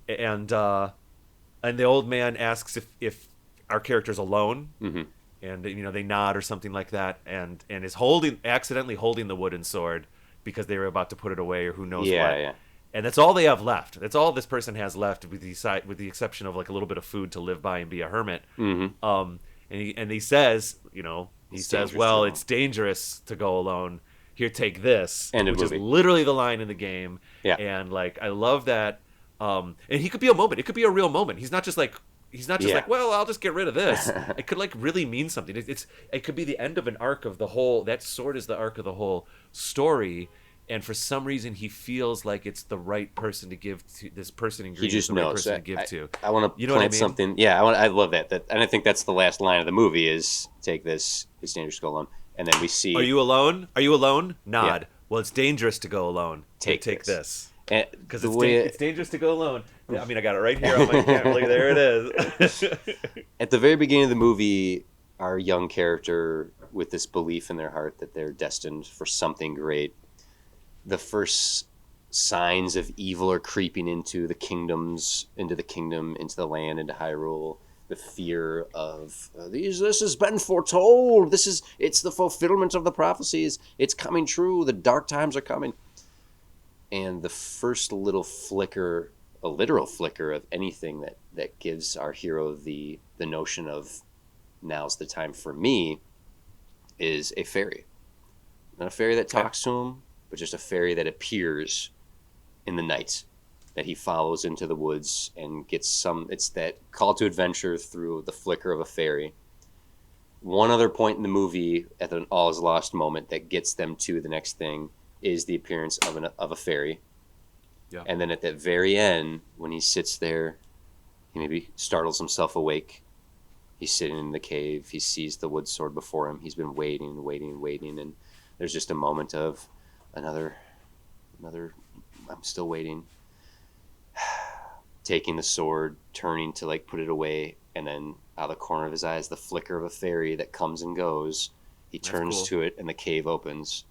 And the old man asks if our character's alone. Mm-hmm. And they nod or something like that, and is accidentally holding the wooden sword because they were about to put it away, or who knows what. Yeah. And that's all they have left. That's all this person has left, with the exception of like a little bit of food to live by and be a hermit. Mm-hmm. And he says, well, it's dangerous to go alone. Here, take this, which is literally the line in the game. Yeah. And like, I love that. And he could be a moment. It could be a real moment. He's not just like, well, I'll just get rid of this. It could like really mean something. It could be the end of an arc of the whole. That sword is the arc of the whole story. And for some reason, he feels like it's the right person to give to. This person in green. He just is the knows. right person to give to. I want to plant something. Yeah, I love that. And I think that's the last line of the movie is, take this. It's dangerous to go alone. And then we see. Are you alone? Are you alone? Nod. Yeah. Well, it's dangerous to go alone. Take this. Because it's dangerous to go alone. I mean, I got it right here on my camera. Look, there it is. At the very beginning of the movie, our young character, with this belief in their heart that they're destined for something great, the first signs of evil are creeping into the kingdom, into the land, into Hyrule. The fear of this has been foretold. It's the fulfillment of the prophecies. It's coming true. The dark times are coming. And the first little flicker, a literal flicker of anything that gives our hero the notion of now's the time for me, is a fairy. Not a fairy that talks to him, but just a fairy that appears in the night, that he follows into the woods and gets it's that call to adventure through the flicker of a fairy. One other point in the movie, at an all is lost moment that gets them to the next thing, is the appearance of a fairy. Yeah. And then at that very end, when he sits there, he maybe startles himself awake. He's sitting in the cave. He sees the wood sword before him. He's been waiting, and there's just a moment of another. I'm still waiting. Taking the sword, turning to like put it away, and then out of the corner of his eyes, the flicker of a fairy that comes and goes. He turns to it, and the cave opens,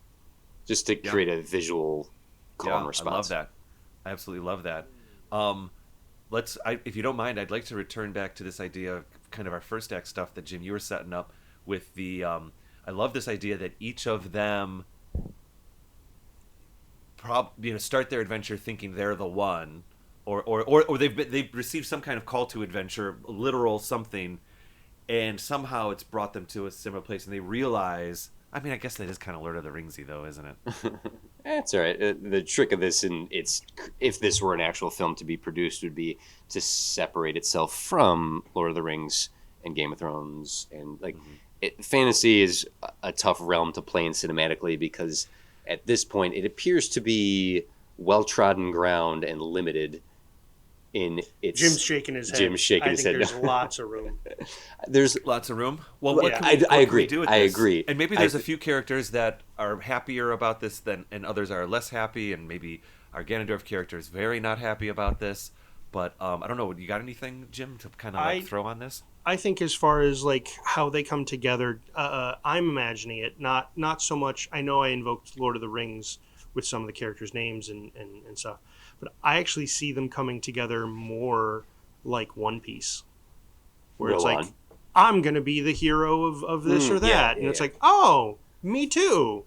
just to create a visual call and response. I I absolutely love that. If you don't mind, I'd like to return back to this idea of kind of our first act stuff that Jim you were setting up with the. I love this idea that each of them, start their adventure thinking they're the one, or they've received some kind of call to adventure, literal something, and somehow it's brought them to a similar place, and they realize. I mean, I guess that is kind of Lord of the Ringsy, though, isn't it? That's all right. The trick of this, and if this were an actual film to be produced, would be to separate itself from Lord of the Rings and Game of Thrones, and fantasy is a tough realm to play in cinematically because at this point it appears to be well trodden ground and limited. Jim's shaking his head. I think there's lots of room. There's lots of room. Well, I agree. I agree. And maybe there's a few characters that are happier about this and others are less happy, and maybe our Ganondorf character is very not happy about this. But I don't know. You got anything, Jim, to kind of throw on this? I think as far as how they come together, I'm imagining it not so much. I know I invoked Lord of the Rings with some of the characters' names and stuff. But I actually see them coming together more like One Piece, where it's like, I'm going to be the hero of this or that. And it's like, oh, me too.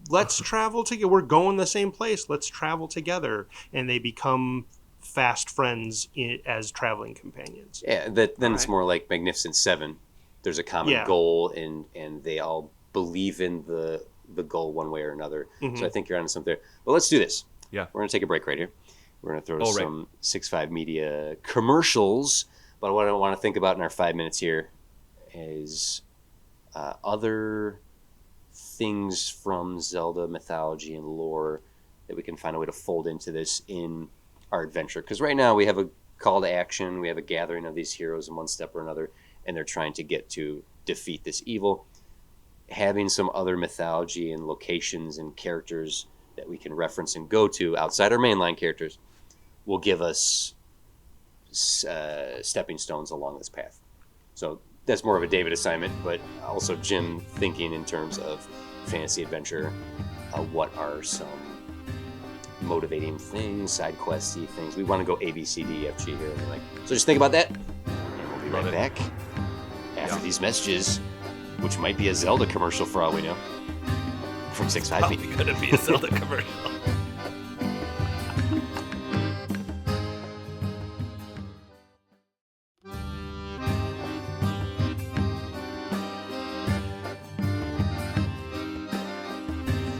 Let's travel together. We're going the same place. Let's travel together. And they become fast friends as traveling companions. Yeah, then it's more like Magnificent Seven. There's a common goal, and they all believe in the goal one way or another. Mm-hmm. So I think you're onto something there. But let's do this. Yeah. We're going to take a break right here. We're going to throw some 6.5 Media commercials. But what I want to think about in our 5 minutes here is other things from Zelda mythology and lore that we can find a way to fold into this in our adventure. Because right now we have a call to action. We have a gathering of these heroes in one step or another, and they're trying to get to defeat this evil. Having some other mythology and locations and characters that we can reference and go to outside our mainline characters will give us stepping stones along this path. So that's more of a David assignment, but also Jim thinking in terms of fantasy adventure. What are some motivating things, side questy things? We want to go A, B, C, D, F, G here. So just think about that, and we'll be right back after these messages, which might be a Zelda commercial for all we know. From 6.5 Media. Probably going to be a Zelda commercial.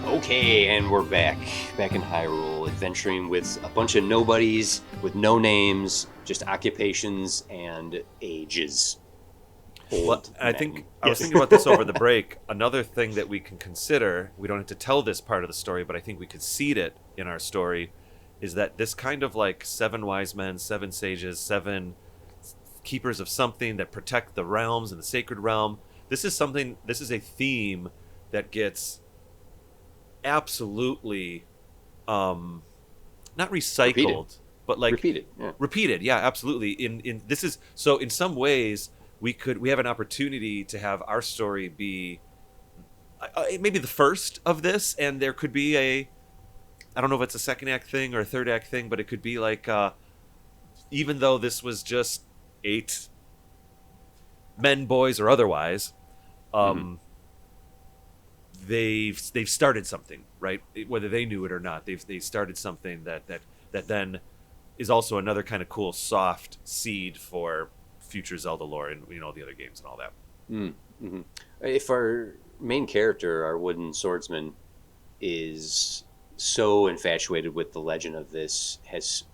Okay, and we're back in Hyrule, adventuring with a bunch of nobodies with no names, just occupations and ages. Well, I was thinking about this over the break. Another thing that we can consider, we don't have to tell this part of the story, but I think we could seed it in our story, is that this kind of like 7 wise men, 7 sages, 7 keepers of something that protect the realms and the sacred realm. This is a theme that gets absolutely not recycled, but like repeated. Yeah, absolutely. In this is so in some ways we have an opportunity to have our story be maybe the first of this, and there could be I don't know if it's a second act thing or a third act thing, but it could be like even though this was just 8 men, boys, or otherwise, they've started something, right? Whether they knew it or not, they've started something that then is also another kind of cool soft seed for future Zelda lore and the other games and all that. Mm-hmm. If our main character, our wooden swordsman, is so infatuated with the legend of this, has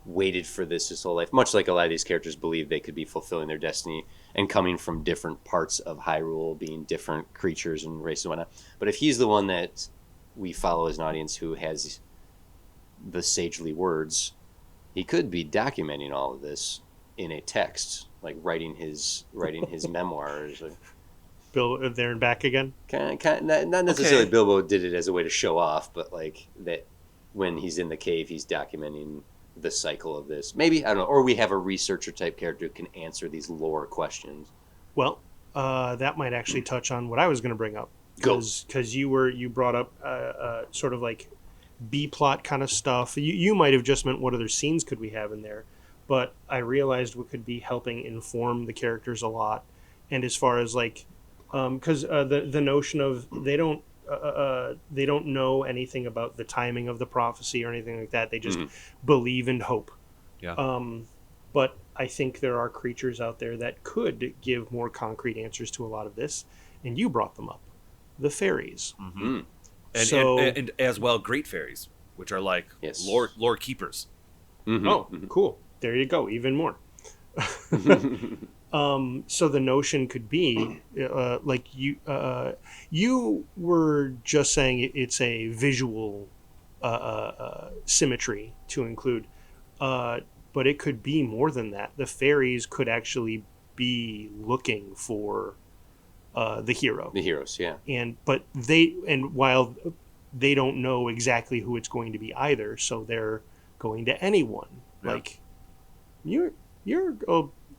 waited for this his whole life, much like a lot of these characters believe they could be fulfilling their destiny and coming from different parts of Hyrule, being different creatures and races and whatnot. But if he's the one that we follow as an audience who has the sagely words, he could be documenting all of this in a text, like writing his memoirs. Bill, there and back again? Not necessarily okay. Bilbo did it as a way to show off, but like that when he's in the cave, he's documenting the cycle of this. Maybe, I don't know, or we have a researcher type character who can answer these lore questions. Well, that might actually touch on what I was going to bring up. Because you brought up sort of like B plot kind of stuff. You might have just meant what other scenes could we have in there, but I realized what could be helping inform the characters a lot. And as far as like, because the notion of they don't know anything about the timing of the prophecy or anything like that. They just believe and hope. Yeah. But I think there are creatures out there that could give more concrete answers to a lot of this, and you brought them up, the fairies. Mm-hmm. And and as well, great fairies, which are like Yes. lore keepers. Cool. There you go. Even more. So the notion could be, like you were just saying it's a visual symmetry to include, but it could be more than that. The fairies could actually be looking for the hero. The heroes, yeah. But while they don't know exactly who it's going to be either, so they're going to anyone. Yeah. Like you're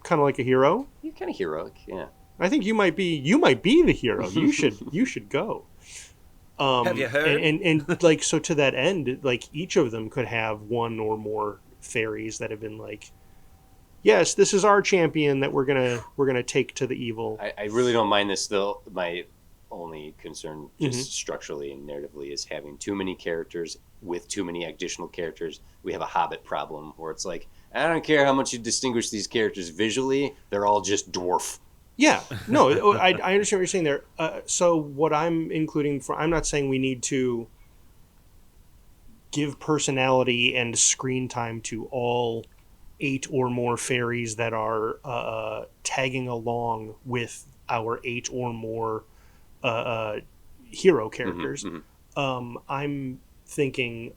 kind of like a hero. You're kind of heroic, yeah. I think you might be the hero. You should go. Have you heard? And like, so to that end, like each of them could have one or more fairies that have been like, yes, this is our champion that we're gonna take to the evil. I really don't mind this though. My only concern, just structurally and narratively, is having too many characters with too many additional characters. We have a Hobbit problem where it's like, I don't care how much you distinguish these characters visually, they're all just dwarf. Yeah, no, I understand what you're saying there. So what I'm including I'm not saying we need to give personality and screen time to all 8 or more fairies that are tagging along with our 8 or more hero characters. I'm thinking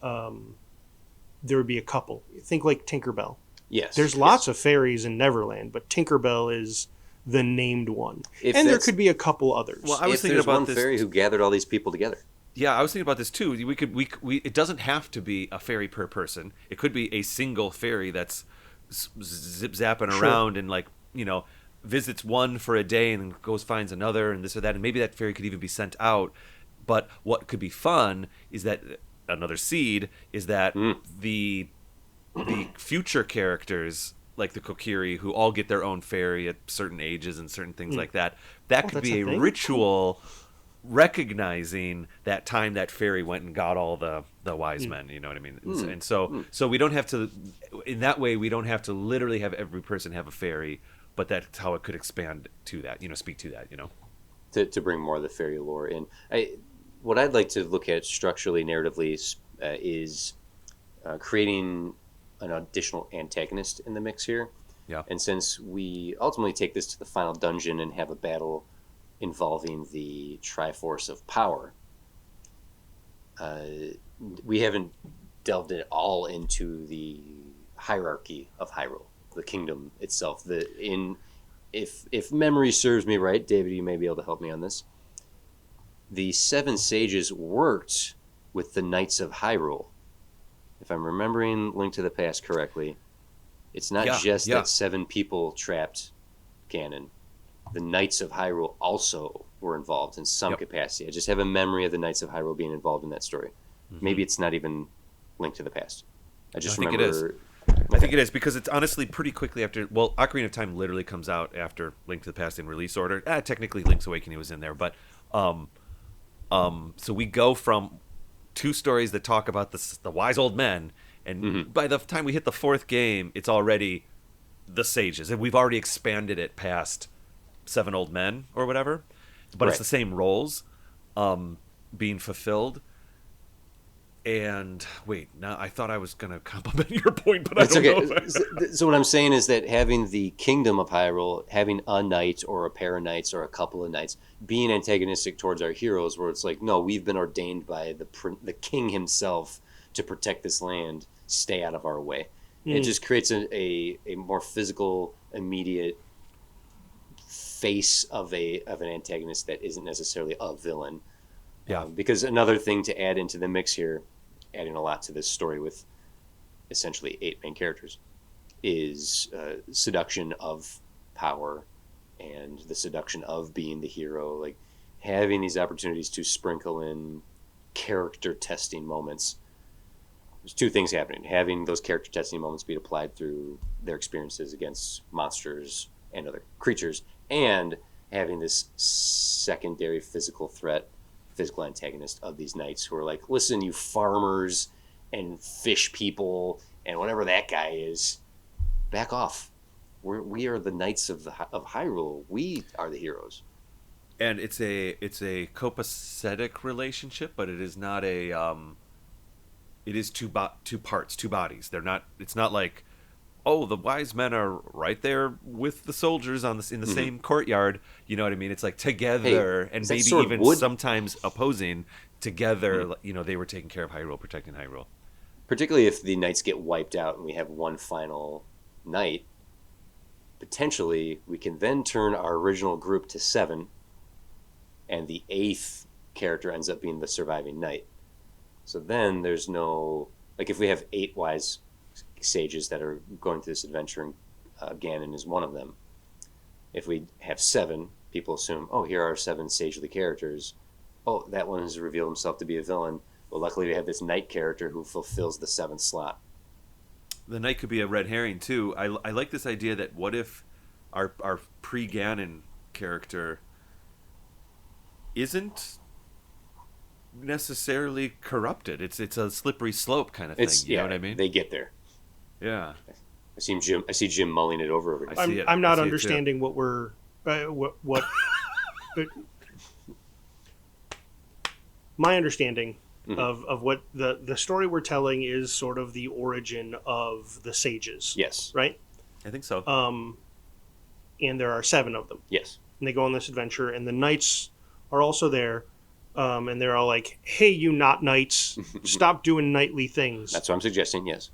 there would be a couple. Think like Tinkerbell. Yes. There's lots of fairies in Neverland, but Tinkerbell is the named one. And there could be a couple others. Well, I was thinking there's about one this fairy who gathered all these people together. Yeah, I was thinking about this too. We it doesn't have to be a fairy per person. It could be a single fairy that's zip zapping around and like, visits one for a day and then goes finds another and this or that, and maybe that fairy could even be sent out. But what could be fun is that another seed is that the future characters like the Kokiri, who all get their own fairy at certain ages and certain things like that, could be a ritual recognizing that time that fairy went and got all the wise men, you know what I mean? And so we don't have to, in that way, we don't have to literally have every person have a fairy, but that's how it could expand to that, speak to that, To bring more of the fairy lore in. What I'd like to look at structurally, narratively, is creating an additional antagonist in the mix here. Yeah. And since we ultimately take this to the final dungeon and have a battle involving the Triforce of Power, we haven't delved at all into the hierarchy of Hyrule, the kingdom itself. If memory serves me right, David, you may be able to help me on this. The 7 sages worked with the Knights of Hyrule. If I'm remembering Link to the Past correctly, it's not just that 7 people trapped Ganon. The Knights of Hyrule also were involved in some capacity. I just have a memory of the Knights of Hyrule being involved in that story. Maybe it's not even Link to the Past. I remember. It is. I think it is, because it's honestly pretty quickly after. Well, Ocarina of Time literally comes out after Link to the Past in release order. Technically, Link's Awakening was in there, but so we go from 2 stories that talk about the wise old men, and by the time we hit the 4th game, it's already the sages, and we've already expanded it past 7 old men or whatever. But it's the same roles being fulfilled. And wait, now I thought I was going to compliment your point, but It's I don't know. So what I'm saying is that having the kingdom of Hyrule, having a knight or a pair of knights or a couple of knights, being antagonistic towards our heroes, where it's like, no, we've been ordained by the king himself to protect this land. Stay out of our way. It just creates a more physical, immediate face of an antagonist that isn't necessarily a villain. Yeah. Because another thing to add into the mix here, adding a lot to this story with essentially 8 main characters, is seduction of power and the seduction of being the hero. Like having these opportunities to sprinkle in character testing moments there's two things happening: having those character testing moments be applied through their experiences against monsters and other creatures, and having this secondary physical threat, physical antagonist of these knights who are like, listen, you farmers and fish people and whatever that guy is, back off. We are the knights of Hyrule. We are the heroes. And it's a copacetic relationship, but it is not a it is two parts, two bodies. They're not. It's not like, oh, the wise men are right there with the soldiers in the same courtyard. You know what I mean? It's like together, and maybe even sometimes opposing together. You know, they were taking care of Hyrule, protecting Hyrule. Particularly if the knights get wiped out and we have one final knight, potentially we can then turn our original group to 7, and the 8th character ends up being the surviving knight. So then there's no, like, if we have 8 wise sages that are going through this adventure, and Ganon is one of them. If we have 7, people assume, oh, here are 7 sagely characters. Oh, that one has revealed himself to be a villain. Well, luckily we have this knight character who fulfills the 7th slot. The knight could be a red herring too. I like this idea that what if our pre-Ganon character isn't necessarily corrupted. It's a slippery slope kind of thing. You know what I mean? They get there. Yeah. I see Jim mulling it over here. I'm not understanding what we're what my understanding of what the story we're telling is sort of the origin of the sages. Yes. Right? I think so. And there are 7 of them. Yes. And they go on this adventure, and the knights are also there, and they're all like, hey, you not knights, stop doing knightly things. That's what I'm suggesting, yes.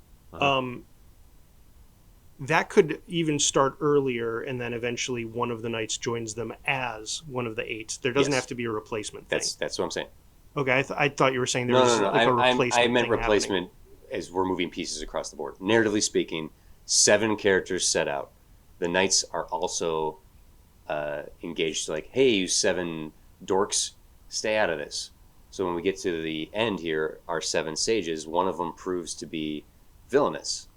That could even start earlier, and then eventually one of the knights joins them as one of the 8. There doesn't have to be a replacement thing. That's what I'm saying. Okay, I thought you were saying there was No. like a replacement. I meant thing replacement happening. as we're moving pieces across the board. Narratively speaking, 7 characters set out. The knights are also engaged to like, hey, you 7 dorks, stay out of this. So when we get to the end here, our 7 sages, one of them proves to be villainous.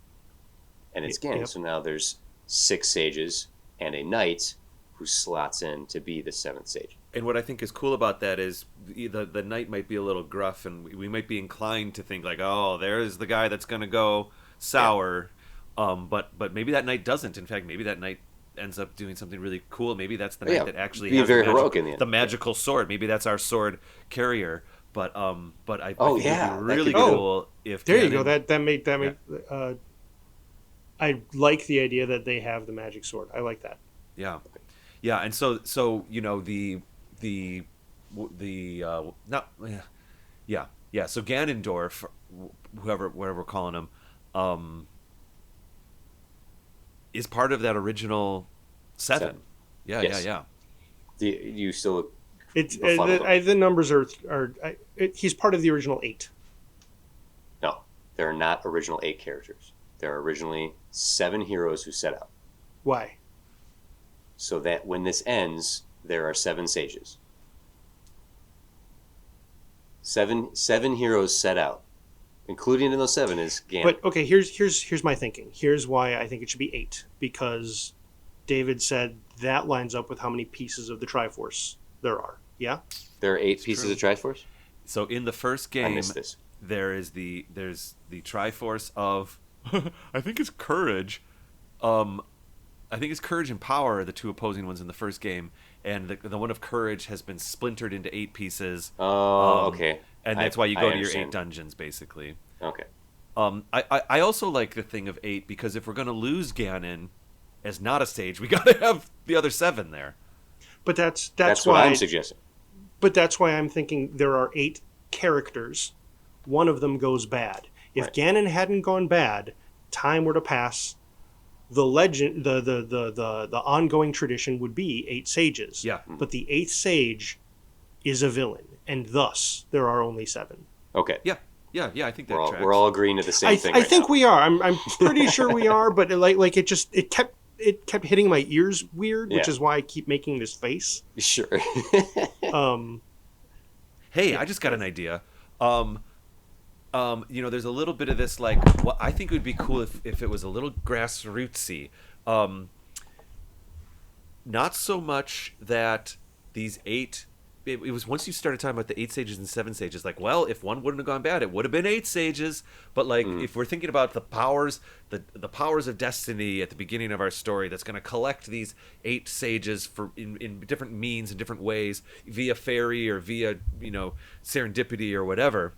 And it's Ganon. Yep. So now there's 6 sages and a knight who slots in to be the 7th sage. And what I think is cool about that is the knight might be a little gruff, and we might be inclined to think like, oh, there's the guy that's going to go sour. Yeah. But maybe that knight doesn't. In fact, maybe that knight ends up doing something really cool. Maybe that's the knight that actually has very heroic in the end. The magical sword. Maybe that's our sword carrier. But I think yeah, it'd be really cool if there you go. That made I like the idea that they have the magic sword. I like that. Yeah, yeah, and so So Ganondorf, whatever we're calling him, is part of that original 7. Yeah, yes. Yeah. You still? It's the numbers are he's part of the original 8. No, there are not original 8 characters. There are originally 7 heroes who set out. Why? So that when this ends, there are 7 sages. Seven heroes set out, including in those 7 is Ganon. But okay, here's my thinking. Here's why I think it should be 8, because David said that lines up with how many pieces of the Triforce there are. Yeah, there are 8 pieces of Triforce. So in the first game, I missed this. There's the Triforce of I think it's courage. I think it's courage and power are the 2 opposing ones in the first game, and the one of courage has been splintered into 8 pieces. Oh, okay. And that's why you go to your 8 dungeons, basically. Okay. I also like the thing of 8 because if we're going to lose Ganon as not a sage, we got to have the other 7 there. But that's what why I'm suggesting. But that's why I'm thinking there are 8 characters. One of them goes bad. If Ganon hadn't gone bad, time were to pass, the legend, the ongoing tradition would be 8 sages. Yeah. But the 8th sage is a villain, and thus there are only 7. Okay. Yeah. I think that tracks. We're all agreeing to the same thing. I think we are. I'm pretty sure we are. But it kept hitting my ears weird, which is why I keep making this face. Sure. Hey, I just got an idea. there's a little bit of this, like, what I think would be cool if it was a little grassrootsy. Not so much that these eight. It was once you started talking about the 8 sages and 7 sages, like, well, if one wouldn't have gone bad, it would have been 8 sages. But like, if we're thinking about the powers, the powers of destiny at the beginning of our story, that's going to collect these 8 sages for in different means in different ways, via fairy or via serendipity or whatever.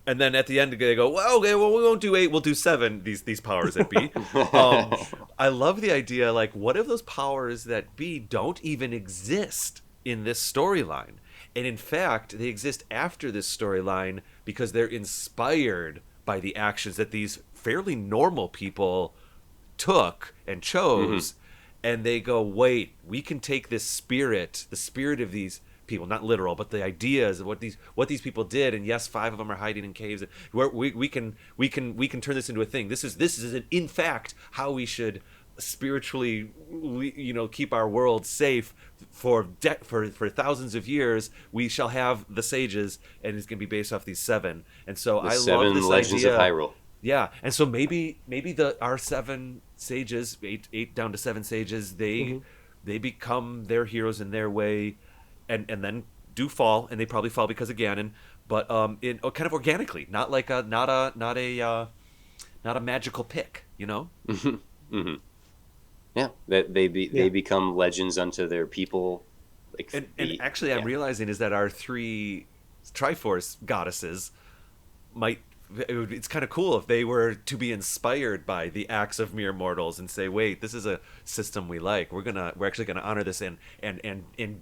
And then at the end they go, well, okay, well, we won't do 8, we'll do 7. These powers that be. I love the idea. Like, what if those powers that be don't even exist in this storyline, and in fact they exist after this storyline because they're inspired by the actions that these fairly normal people took and chose, and they go, wait, we can take this spirit, the spirit of these people, not literal, but the ideas of what these people did, and yes, 5 of them are hiding in caves, where we can turn this into a thing. This is in fact how we should spiritually keep our world safe for thousands of years. We shall have the sages, and it's going to be based off these 7. And so I love this Legends idea of Hyrule. Yeah, and so maybe our 7 sages, 8 down to 7 sages, they become their heroes in their way, and then do fall, and they probably fall because of Ganon, but kind of organically, not like not a magical pick, Yeah, that they become legends unto their people. Like, and actually, I'm realizing is that our 3 Triforce goddesses it's kind of cool if they were to be inspired by the acts of mere mortals and say, wait, this is a system we like. We're actually gonna honor this and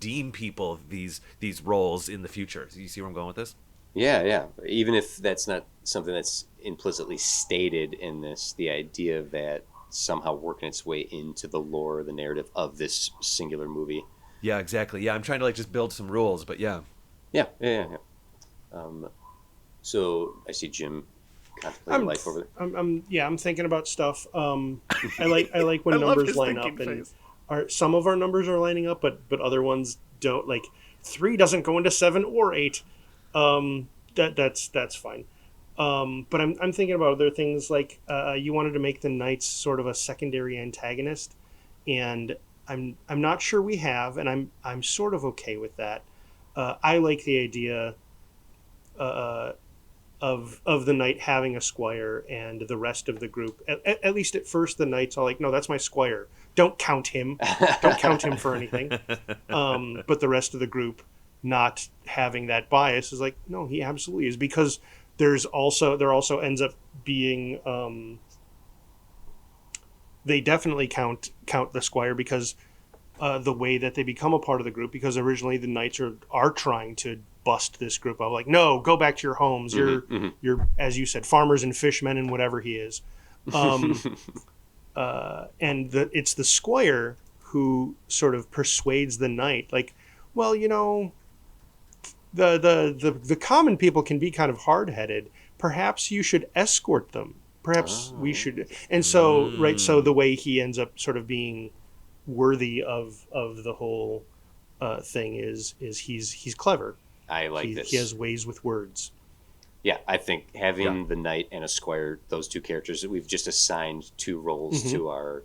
deem people these roles in the future. So you see where I'm going with this? Yeah. Even if that's not something that's implicitly stated in this, the idea of that somehow working its way into the lore, the narrative of this singular movie. Yeah, exactly. Yeah, I'm trying to like just build some rules, but yeah. Yeah. So I see Jim contemplating life over there. I'm thinking about stuff. I like when numbers line up, and some of our numbers are lining up, but other ones don't. Like 3 doesn't go into 7 or 8. That's fine. But I'm thinking about other things, like you wanted to make the knights sort of a secondary antagonist, and I'm not sure we have, and I'm sort of okay with that. I like the idea of the knight having a squire, and the rest of the group, at least at first, the knights are like, no, that's my squire. Don't count him. Don't count him for anything. But the rest of the group not having that bias is like, no, he absolutely is, because there also ends up being they definitely count the squire, because the way that they become a part of the group, because originally the knights are trying to bust this group up, like, no, go back to your homes. You're as you said, farmers and fishmen and whatever he is. And it's the squire who sort of persuades the knight, like, well, the common people can be kind of hard-headed. Perhaps you should escort them. Perhaps we should. And so, so the way he ends up sort of being worthy of the whole thing is he's clever. I like this. He has ways with words. Yeah, I think having the knight and a squire, those 2 characters, that we've just assigned 2 roles to our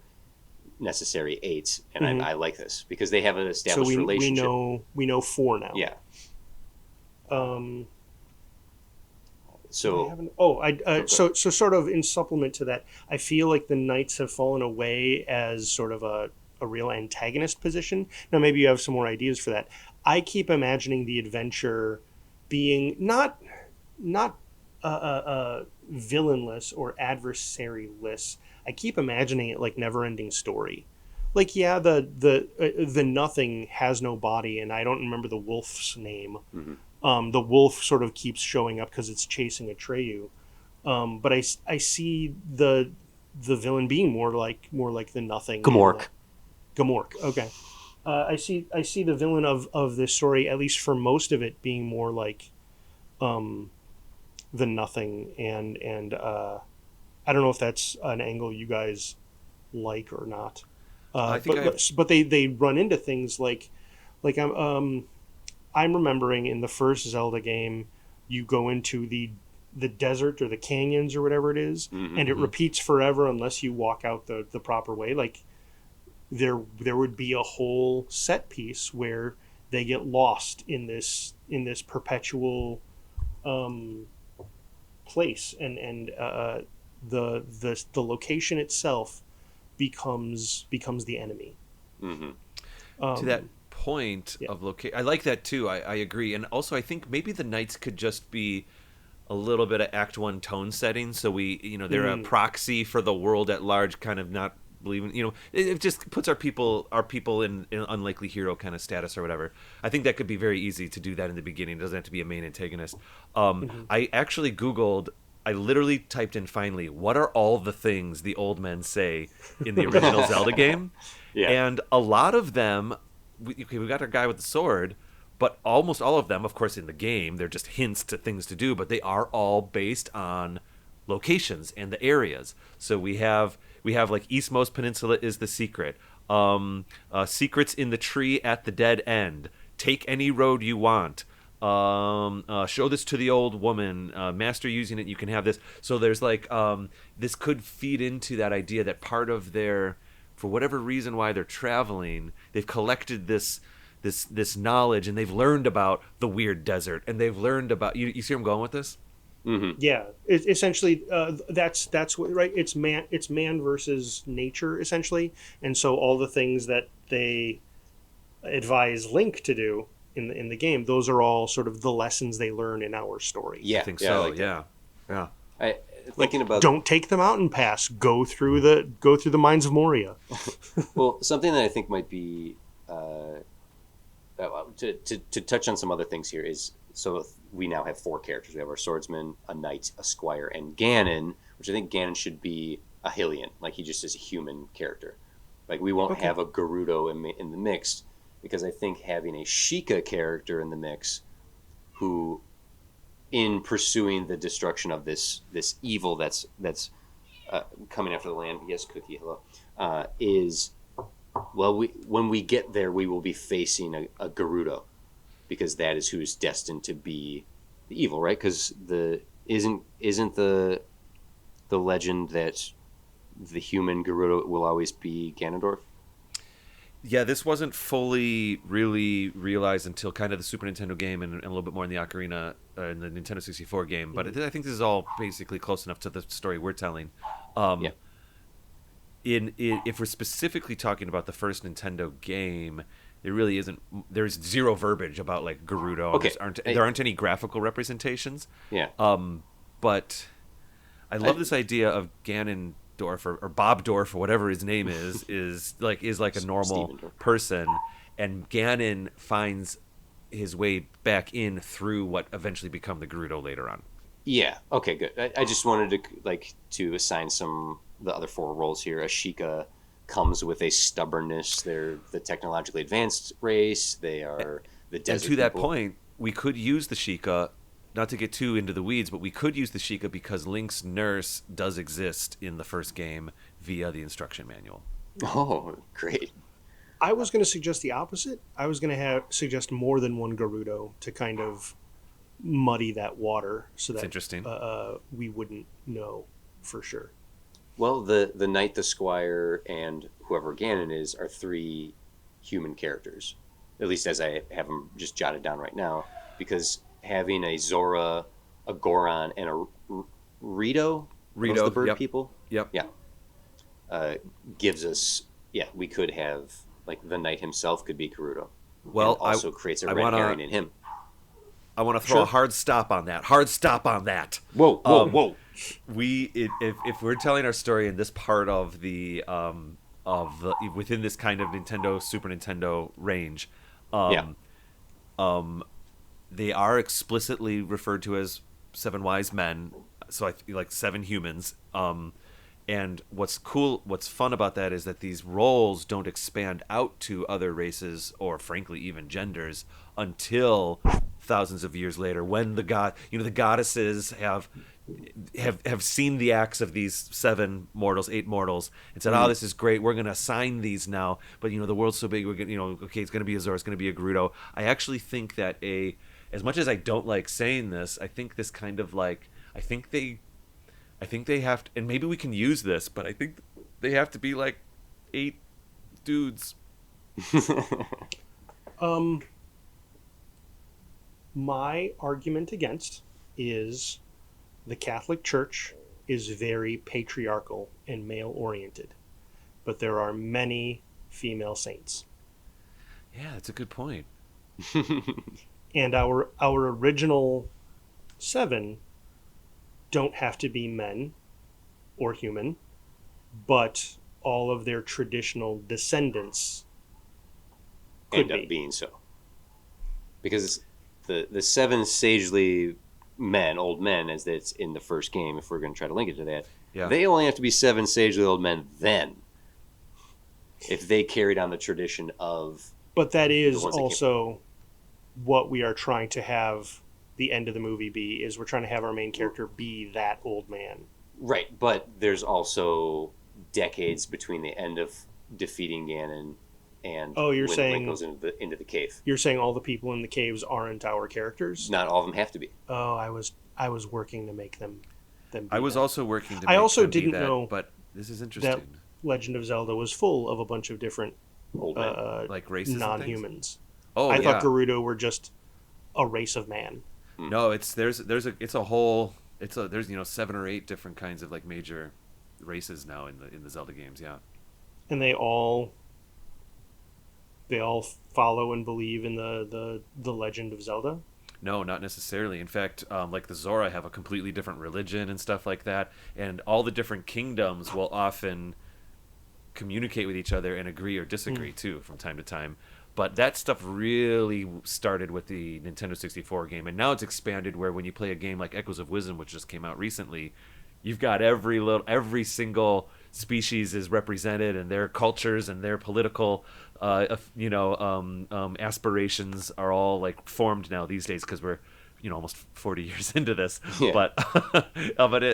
necessary 8s, and I like this because they have an established relationship. We know 4 now. Yeah. So sort of in supplement to that, I feel like the knights have fallen away as sort of a real antagonist position. Now maybe you have some more ideas for that. I keep imagining the adventure being not villainless or adversaryless. I keep imagining it like never-ending story. Like, yeah, the nothing has no body, and I don't remember the wolf's name. The wolf sort of keeps showing up because it's chasing Atreyu. But I see the villain being more like the nothing. Gamork. Okay. I see the villain of this story, at least for most of it, being more like the nothing, and I don't know if that's an angle you guys like or not. But they run into things like I'm remembering in the first Zelda game, you go into the desert or the canyons or whatever it is, Mm-hmm, and it repeats forever unless you walk out the proper way. Like there would be a whole set piece where they get lost in this perpetual place, and the location itself becomes the enemy. Mm-hmm. To that point yeah. of location, I like that too. I agree, and also I think maybe the knights could just be a little bit of Act One tone setting, so they're a proxy for the world at large, kind of not believing. It just puts our people in unlikely hero kind of status or whatever. I think that could be very easy to do that in the beginning. It doesn't have to be a main antagonist. I actually Googled. I literally typed in finally, what are all the things the old men say in the original Zelda game? Yeah. And a lot of them, we got our guy with the sword, but almost all of them, of course, in the game, they're just hints to things to do, but they are all based on locations and the areas. So we have like Eastmost Peninsula is the secret. Secrets in the tree at the dead end. Take any road you want. Show this to the old woman. Master using it, you can have this. So there's like this could feed into that idea that part of their, for whatever reason why they're traveling, they've collected this knowledge, and they've learned about the weird desert, and they've learned about you see where I'm going with this? Mm-hmm. Yeah, essentially, that's what, right. It's man versus nature, essentially, and so all the things that they advise Link to do in the game, those are all sort of the lessons they learn in our story. Yeah, I think so. like Yeah. Thinking about Don't take the mountain pass. Go through the mines of Moria. well, something that I think might be to touch on some other things here is, so we now have 4 characters. We have our swordsman, a knight, a squire, and Ganon, which I think Ganon should be a Hylian, like he just is a human character. Like we won't have a Gerudo in the mix, because I think having a Sheikah character in the mix, who, in pursuing the destruction of this evil that's coming after the land, yes, Cookie, hello, is, well, when we get there, we will be facing a Gerudo, because that is who's destined to be the evil, right? Because isn't the legend that the human Gerudo will always be Ganondorf? Yeah, this wasn't fully really realized until kind of the Super Nintendo game and a little bit more in the Ocarina, in the Nintendo 64 game. But I think this is all basically close enough to the story we're telling. Yeah. If we're specifically talking about the first Nintendo game, there really isn't. There's zero verbiage about like Gerudo. Okay. There aren't any graphical representations. Yeah. But I love this idea of Ganondorf or Bob Dorf or whatever his name is like a normal person, and Ganon finds his way back in through what eventually become the Gerudo later on. Yeah. Okay. Good. I just wanted to assign the other 4 roles here. Ashika comes with a stubbornness. They're the technologically advanced race. They are the desert. And to that people. point, we could use the Sheikah. Not to get too into the weeds, but we could use the Sheikah because Link's nurse does exist in the first game via the instruction manual. Oh, great. I was going to suggest the opposite. I was going to suggest more than one Gerudo to kind of muddy that water, so that interesting. We wouldn't know for sure. Well, the knight, the squire, and whoever Ganon is are 3 human characters, at least as I have them just jotted down right now, because having a Zora, a Goron, and a Rito, the bird yep. people, Yep. Yeah, gives us, we could have, like, the knight himself could be Gerudo. Well, and also creates a red herring in him. I want to throw a hard stop on that. Whoa. If we're telling our story in this part of the within this kind of Nintendo Super Nintendo range, they are explicitly referred to as 7 wise men, so I feel like 7 humans. And what's fun about that is that these roles don't expand out to other races or, frankly, even genders until thousands of years later, when the goddesses have seen the acts of these 8 mortals, and said, "Oh, this is great. We're going to assign these now." But the world's so big, we're going, okay, it's going to be a Zora, it's going to be a Gerudo. I actually think that as much as I don't like saying this, I think this kind of like I think they have to, and maybe we can use this, but I think they have to be like 8 dudes. My argument against is the Catholic Church is very patriarchal and male-oriented, but there are many female saints. Yeah, that's a good point. And our original 7 don't have to be men or human, but all of their traditional descendants could end up being so. Because the 7 sagely men, old men, as it's in the first game, if we're going to try to link it to that, they only have to be 7 sagely old men then, if they carried on the tradition of... But that is also what we are trying to have the end of the movie be, is we're trying to have our main character be that old man. Right, but there's also decades between the end of defeating Ganon and you're when saying Link goes into the cave. You're saying all the people in the caves aren't our characters? Not all of them have to be. Oh, I was working to make them be I was that. also working to I make also them didn't be that, know but this is interesting. that Legend of Zelda was full of a bunch of different Old men. Like races, non-humans. Oh, I yeah. thought Gerudo were just a race of man. No, there's 7 or 8 different kinds of like major races now in the Zelda games. Yeah, And they all follow and believe in the Legend of Zelda. no, not necessarily. In fact, like the Zora have a completely different religion and stuff like that, and all the different kingdoms will often communicate with each other and agree or disagree too from time to time. But that stuff really started with the Nintendo 64 game, and now it's expanded where when you play a game like Echoes of Wisdom, which just came out recently, you've got every single species is represented, and their cultures and their political aspirations are all like formed now these days, because we're almost 40 years into this. Yeah. But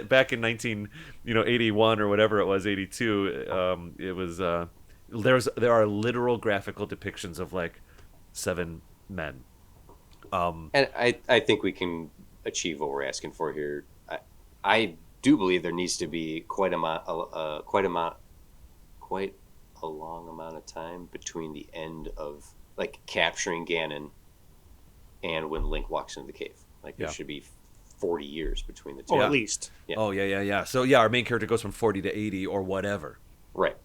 back in 1981 or whatever it was, 82, it was there are literal graphical depictions of like 7 men. And I think we can achieve what we're asking for here. I do believe there needs to be quite a long amount of time between the end of like capturing Ganon and when Link walks into the cave. Like there should be 40 years between the two. Or at least. Yeah. Oh yeah. So yeah, our main character goes from 40 to 80 or whatever. Right.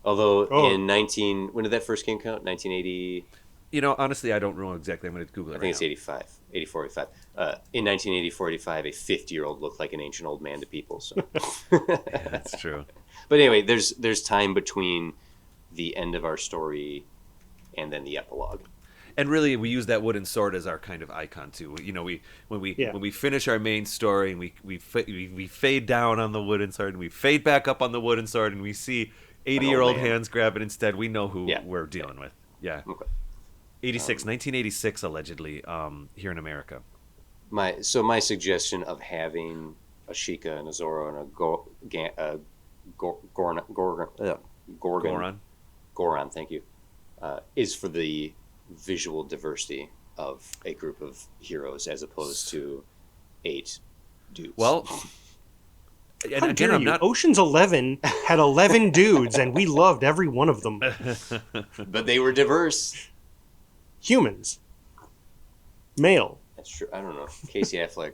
Although when did that first game come out? 1980. Honestly, I don't know exactly. I'm going to Google it. I think it's 85, 84, 85. In 1984, 85, a 50-year-old looked like an ancient old man to people. So Yeah, that's true. But anyway, there's time between the end of our story and then the epilogue. And really, we use that wooden sword as our kind of icon too. When we finish our main story and we fade down on the wooden sword and we fade back up on the wooden sword and we see 80-year-old hands grab it instead, we know who we're dealing with. Yeah. Okay. 1986 allegedly, here in America. My suggestion of having a Sheikah and a Zoro and a Goron, thank you, is for the visual diversity of a group of heroes as opposed to 8 dudes. Well, and How again, dare I'm you? not. Ocean's 11 had 11 dudes, and we loved every one of them. But they were diverse. Humans. Male. That's true. I don't know. Casey Affleck.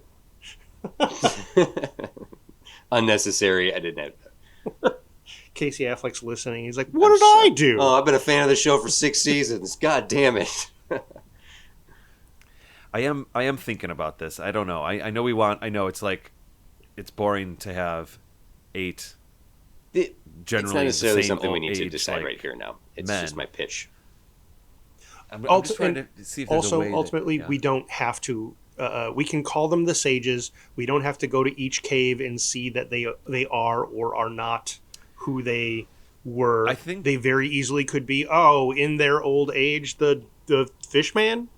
Unnecessary. I didn't have. Casey Affleck's listening. He's like, what did I do? Oh, I've been a fan of the show for 6 seasons. God damn it. I am thinking about this. I don't know. I know it's like it's boring to have 8 It's generally not necessarily the same something we need to age, decide like, right here now. It's men. just my pitch. I'm just Also, trying to see if there's also, a way ultimately, we don't have to. We can call them the sages. We don't have to go to each cave and see that they are or are not who they were. I think they very easily could be. In their old age, the fishman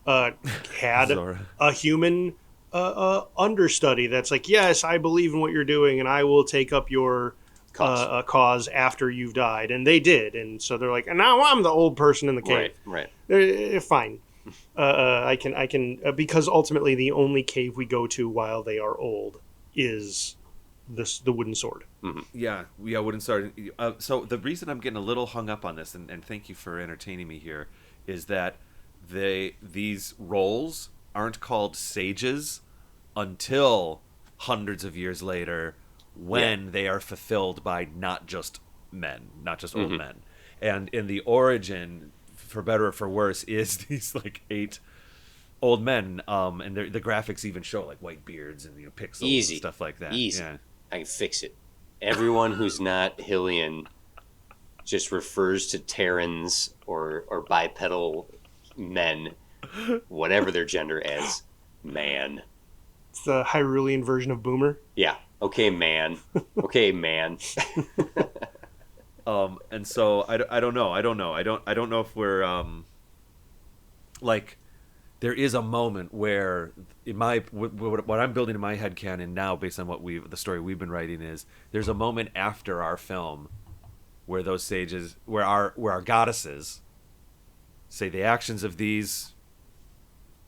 had Zora. a human understudy that's like, yes, I believe in what you're doing, and I will take up your cause after you've died. And they did, and so they're like, and now I'm the old person in the cave. Right. Fine. I can because ultimately the only cave we go to while they are old is the wooden sword. Yeah, wouldn't start. So the reason I'm getting a little hung up on this, and thank you for entertaining me here, is that these roles aren't called sages until hundreds of years later, when they are fulfilled by not just men, not just old men. And in the origin, for better or for worse, is these like 8 old men, and the graphics even show like white beards and pixels Easy. and stuff like that. Easy. Yeah. I can fix it. Everyone who's not Hylian just refers to Terrans or bipedal men, whatever their gender, as man. It's the Hyrulean version of Boomer. Yeah. Okay, man. Okay, man. And so I don't know. I don't know if we're like, there is a moment where what I'm building in my head canon now, based on the story we've been writing, is there's a moment after our film where those sages, where our goddesses say the actions of these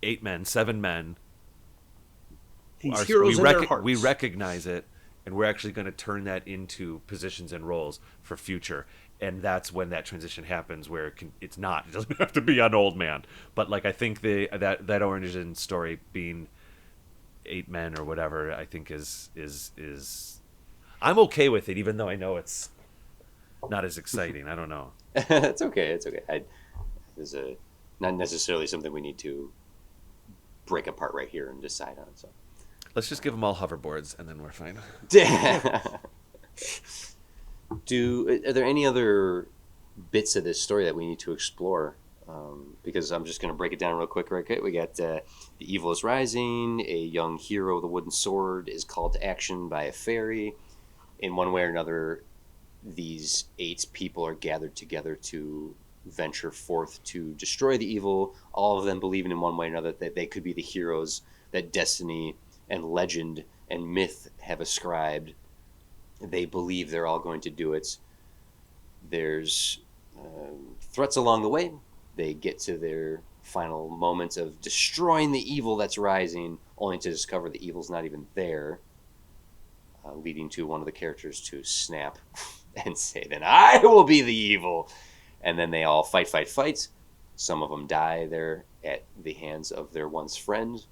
8 men, 7 men, These heroes in their hearts. we recognize it, and we're actually going to turn that into positions and roles for future. And that's when that transition happens, where it doesn't have to be an old man. But like, I think that origin story being 8 men or whatever, I think is I'm okay with it, even though I know it's not as exciting. I don't know. It's okay. It's okay. There's not necessarily something we need to break apart right here and decide on. So let's just give them all hoverboards, and then we're fine. Are there any other bits of this story that we need to explore? Because I'm just going to break it down real quick. Right, okay? We got the evil is rising. A young hero with a wooden sword is called to action by a fairy. In one way or another, these 8 people are gathered together to venture forth to destroy the evil. All of them believing in one way or another that they could be the heroes that destiny and legend and myth have ascribed. They believe they're all going to do it. There's threats along the way. They get to their final moments of destroying the evil that's rising, only to discover the evil's not even there, leading to one of the characters to snap and say, "Then I will be the evil." And then they all fight. Some of them die there at the hands of their once friend.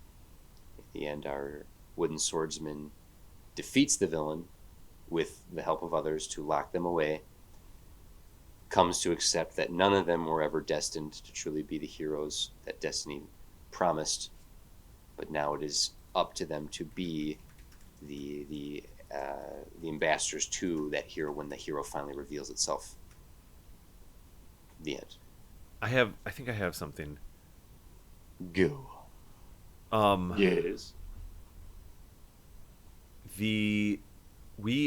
In the end, our wooden swordsman defeats the villain with the help of others to lock them away, comes to accept that none of them were ever destined to truly be the heroes that destiny promised, but now it is up to them to be the ambassadors to that hero when the hero finally reveals itself. The end. I think I have something. Go. Yes.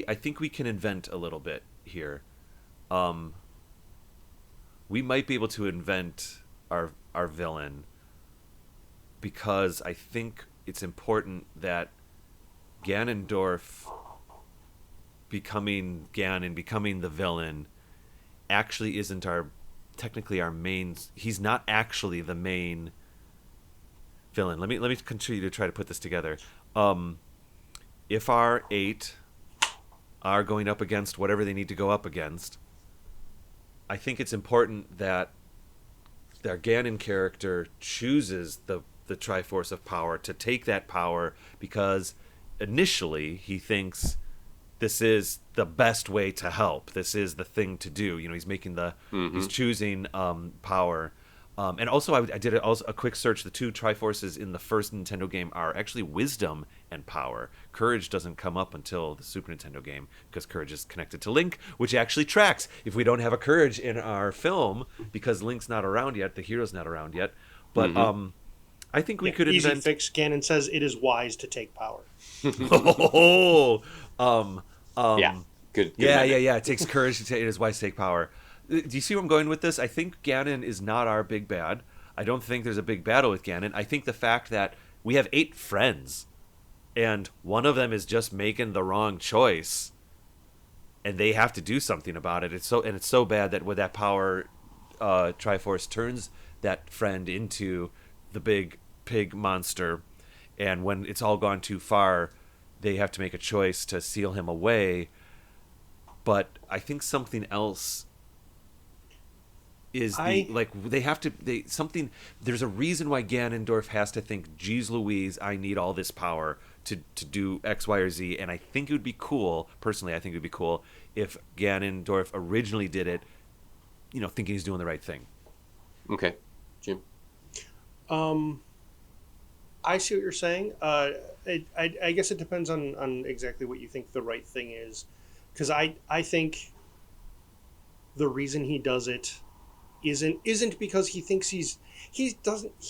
I think we can invent a little bit here. We might be able to invent our villain, because I think it's important that Ganondorf becoming Ganon, becoming the villain, actually isn't technically our main. He's not actually the main villain. Let me continue to try to put this together. If our 8 are going up against whatever they need to go up against, I think it's important that their Ganon character chooses the Triforce of Power to take that power, because initially he thinks this is the best way to help. This is the thing to do. He's making he's choosing power. And also, I did a quick search. The 2 Triforces in the first Nintendo game are actually wisdom and power. Courage doesn't come up until the Super Nintendo game, because courage is connected to Link, which actually tracks. If we don't have a courage in our film, because Link's not around yet, the hero's not around yet. But I think we could invent... Easy fix. Ganon says it is wise to take power. Yeah. Good. Yeah. It takes courage to take. It is wise to take power. Do you see where I'm going with this? I think Ganon is not our big bad. I don't think there's a big battle with Ganon. I think the fact that we have 8 friends, and one of them is just making the wrong choice, and they have to do something about it. It's so bad that with that power, Triforce turns that friend into the big pig monster, and when it's all gone too far, they have to make a choice to seal him away. But I think something else is there's a reason why Ganondorf has to think, geez Louise, I need all this power to do X, Y, or Z. And I think it would be cool, personally, I think it would be cool if Ganondorf originally did it, thinking he's doing the right thing. Okay. Jim? I see what you're saying. I guess it depends on exactly what you think the right thing is. Because I think the reason he does it isn't because he thinks he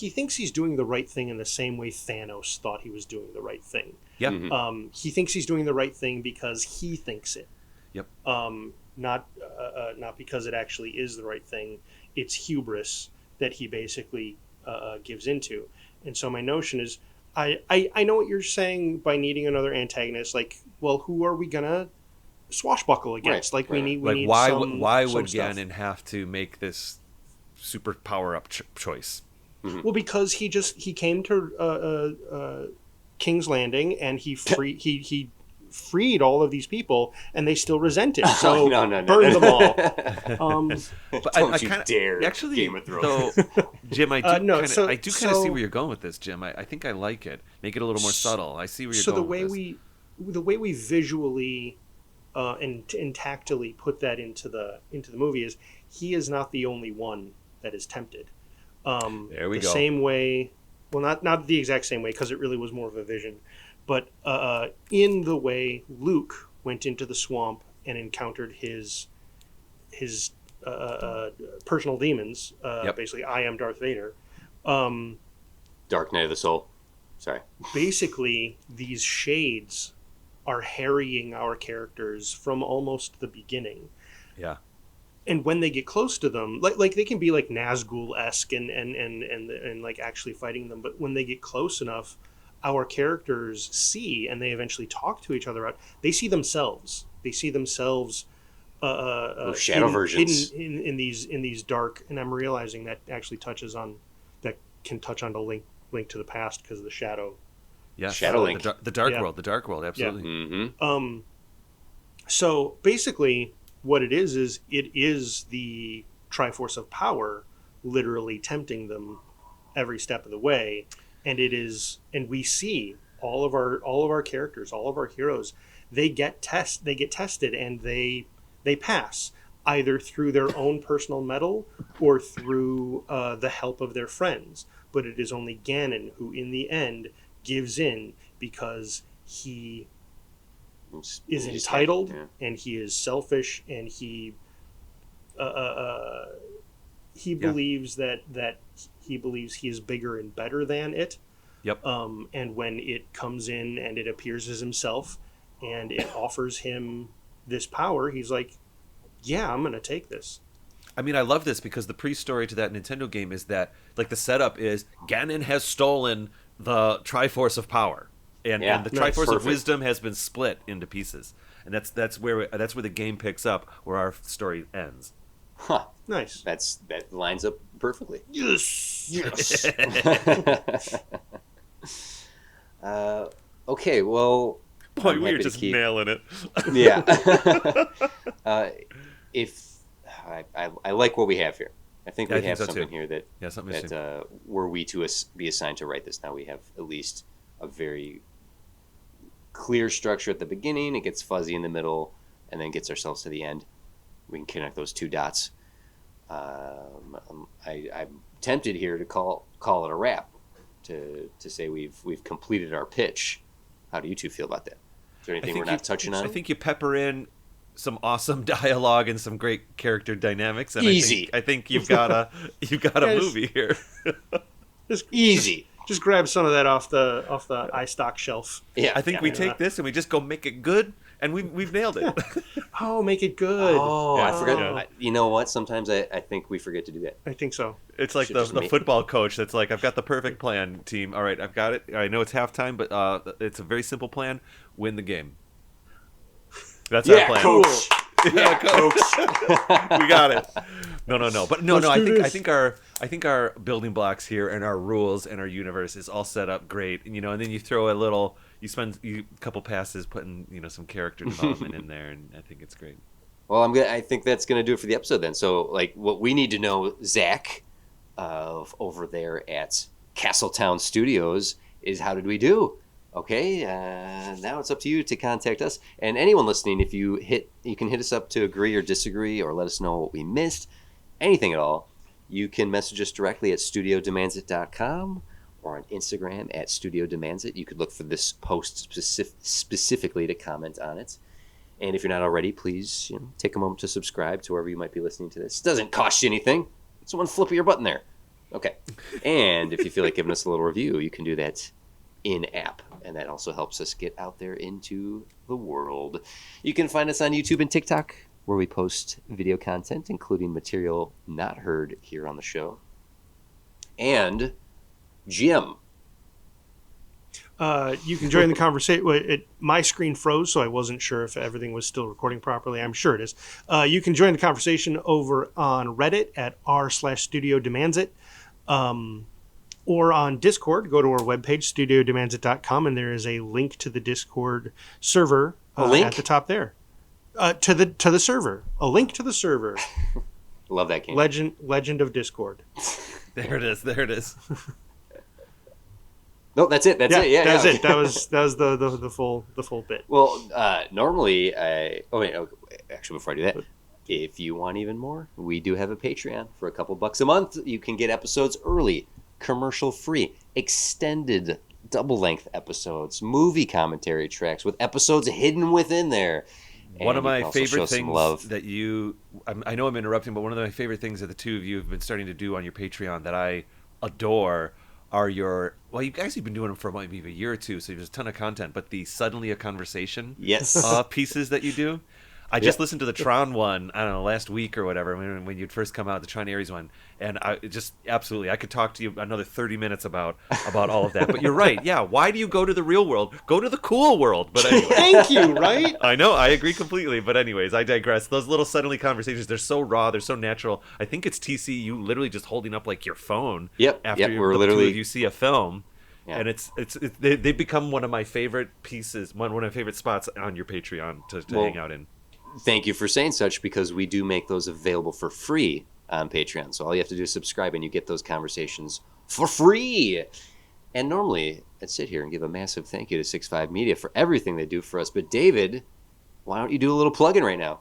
thinks he's doing the right thing in the same way Thanos thought he was doing the right thing. Yep. Mm-hmm. He thinks he's doing the right thing because he thinks it. Yep. Not because it actually is the right thing. It's hubris that he basically gives into. And so my notion is, I know what you're saying by needing another antagonist. Like, well, who are we gonna swashbuckle against? Right, we need why some, why some would stuff. Ganon have to make this super power up choice? Mm-hmm. Well, because he came to King's Landing and he freed all of these people, and they still resent him. So no. burn them all. But Don't I you kinda, dare, actually, Game of Thrones. though, Jim, I do kind of so- see where you're going with this, Jim. I think I like it. Make it a little more subtle. I see where you're So going. the way we visually and tactily put that into the movie is he is not the only one that is tempted. There we the go. Same way, well, not the exact same way, because it really was more of a vision, but in the way Luke went into the swamp and encountered his personal demons. Yep. Basically, I am Darth Vader. Dark Night of the Soul. Sorry. Basically, these shades are harrying our characters from almost the beginning. Yeah. And when they get close to them, like they can be like Nazgul-esque and like actually fighting them, but when they get close enough, our characters see, and they eventually talk to each other out. They see themselves. They see themselves. Shadow versions hidden in these dark. And I'm realizing that actually can touch on the link to the past because of the shadow. Yes. Shadow Link. The dark Yeah. world. The dark world. Absolutely. Mm-hmm. So basically, what it is it is the Triforce of Power literally tempting them every step of the way, and we see all of our characters, all of our heroes, they get tested, and they pass either through their own personal mettle or through the help of their friends. But it is only Ganon who, in the end, gives in because he is entitled, and he is selfish, and he believes that he believes he is bigger and better than it. Yep. And when it comes in and it appears as himself and it offers him this power, he's like, yeah, I'm going to take this. I mean, I love this because the pre-story to that Nintendo game is that, like, the setup is Ganon has stolen the Triforce of Power, and the Triforce of Wisdom has been split into pieces, and that's where the game picks up, where our story ends. Huh. Nice. That lines up perfectly. Yes. Okay, well, Boy, I'm we were happy to just keep- nailing it. Yeah. If I like what we have here. I think Yeah, we I think have so, something too. here that Yeah, something interesting. were we to be assigned to write this now, we have at least a very clear structure at the beginning. It gets fuzzy in the middle, and then gets ourselves to the end. We can connect those two dots. I'm tempted here to call it a wrap, to say we've completed our pitch. How do you two feel about that? Is there anything we're not touching on? I think you pepper in some awesome dialogue and some great character dynamics. And Easy. I think you've got a movie here. Just Easy. Just grab some of that off the iStock shelf. Yeah. I think we take this and we just go make it good, and we've nailed it. Oh, make it good. Oh, Yeah. I forgot. Yeah. You know what? Sometimes I think we forget to do that. I think so. It's like Should the just make- football coach that's like, I've got the perfect plan, team. All right, I've got it. I know it's halftime, but it's a very simple plan. Win the game. That's our Yeah, plan. coach. Yeah, coach. We got it. No. But no. Let's I do think this. I think our building blocks here and our rules and our universe is all set up great. And, and then you throw a couple passes putting some character development in there, and I think it's great. Well, I think that's gonna do it for the episode then. So, like, what we need to know, Zach, of over there at Castletown Studios, is how did we do? Okay, now it's up to you to contact us, and anyone listening. If you can hit us up to agree or disagree, or let us know what we missed, anything at all. You can message us directly at studiodemandsit.com or on Instagram at studiodemandsit. You could look for this post specifically to comment on it. And if you're not already, please take a moment to subscribe to wherever you might be listening to this. It doesn't cost you anything. It's one flip of your button there. Okay. And if you feel like giving us a little review, you can do that in-app. And that also helps us get out there into the world. You can find us on YouTube and TikTok, where we post video content, including material not heard here on the show. And Jim. You can join the conversation. My screen froze, so I wasn't sure if everything was still recording properly. I'm sure it is. You can join the conversation over on Reddit at r/StudioDemandsIt, or on Discord. Go to our webpage, studiodemandsit.com, and there is a link to the Discord server at the top there. To the server. A link to the server. Love that game. Legend of Discord. There it is. No, that's it. That's it. Yeah, that's yeah. it. That was the full bit. Well, normally, actually, before I do that, if you want even more, we do have a Patreon for a couple bucks a month. You can get episodes early, commercial free, extended double-length episodes, movie commentary tracks with episodes hidden within there. One of my favorite things that I know I'm interrupting, but one of my favorite things that the two of you have been starting to do on your Patreon that I adore are you guys have been doing them for maybe a year or two, so there's a ton of content, but the Suddenly a Conversation pieces that you do. I just listened to the Tron one, I don't know, last week or whatever, when you'd first come out, the Tron Ares one, and I could talk to you another 30 minutes about all of that. But you're right, yeah, why do you go to the real world? Go to the cool world. But anyway. Thank you, right? I know, I agree completely, but anyways, I digress. Those little Suddenly Conversations, they're so raw, they're so natural. I think it's TC, you literally just holding up like your phone after the two of you see a film. Yeah. And they become one of my favorite pieces, one of my favorite spots on your Patreon to hang out in. Thank you for saying such, because we do make those available for free on Patreon. So all you have to do is subscribe, and you get those conversations for free. And normally, I'd sit here and give a massive thank you to 6.5 Media for everything they do for us. But David, why don't you do a little plug-in right now?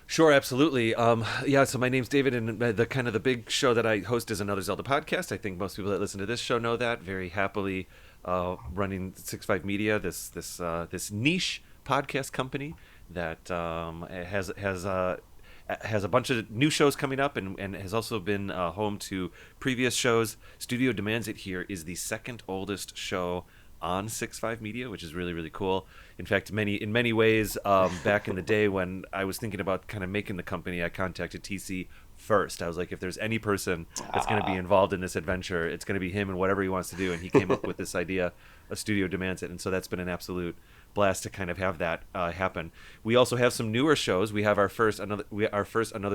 Sure, absolutely. So my name's David, and the big show that I host is Another Zelda Podcast. I think most people that listen to this show know that. Very happily running 6.5 Media, this niche podcast company that has a bunch of new shows coming up, and has also been home to previous shows. Studio Demands It here is the second oldest show on 6.5 Media, which is really, really cool. In fact, in many ways, back in the day when I was thinking about kind of making the company, I contacted TC first. I was like, if there's any person that's going to be involved in this adventure, it's going to be him and whatever he wants to do. And he came up with this idea of Studio Demands It. And so that's been an absolute blast to kind of have that happen. We also have some newer shows. We have our first Another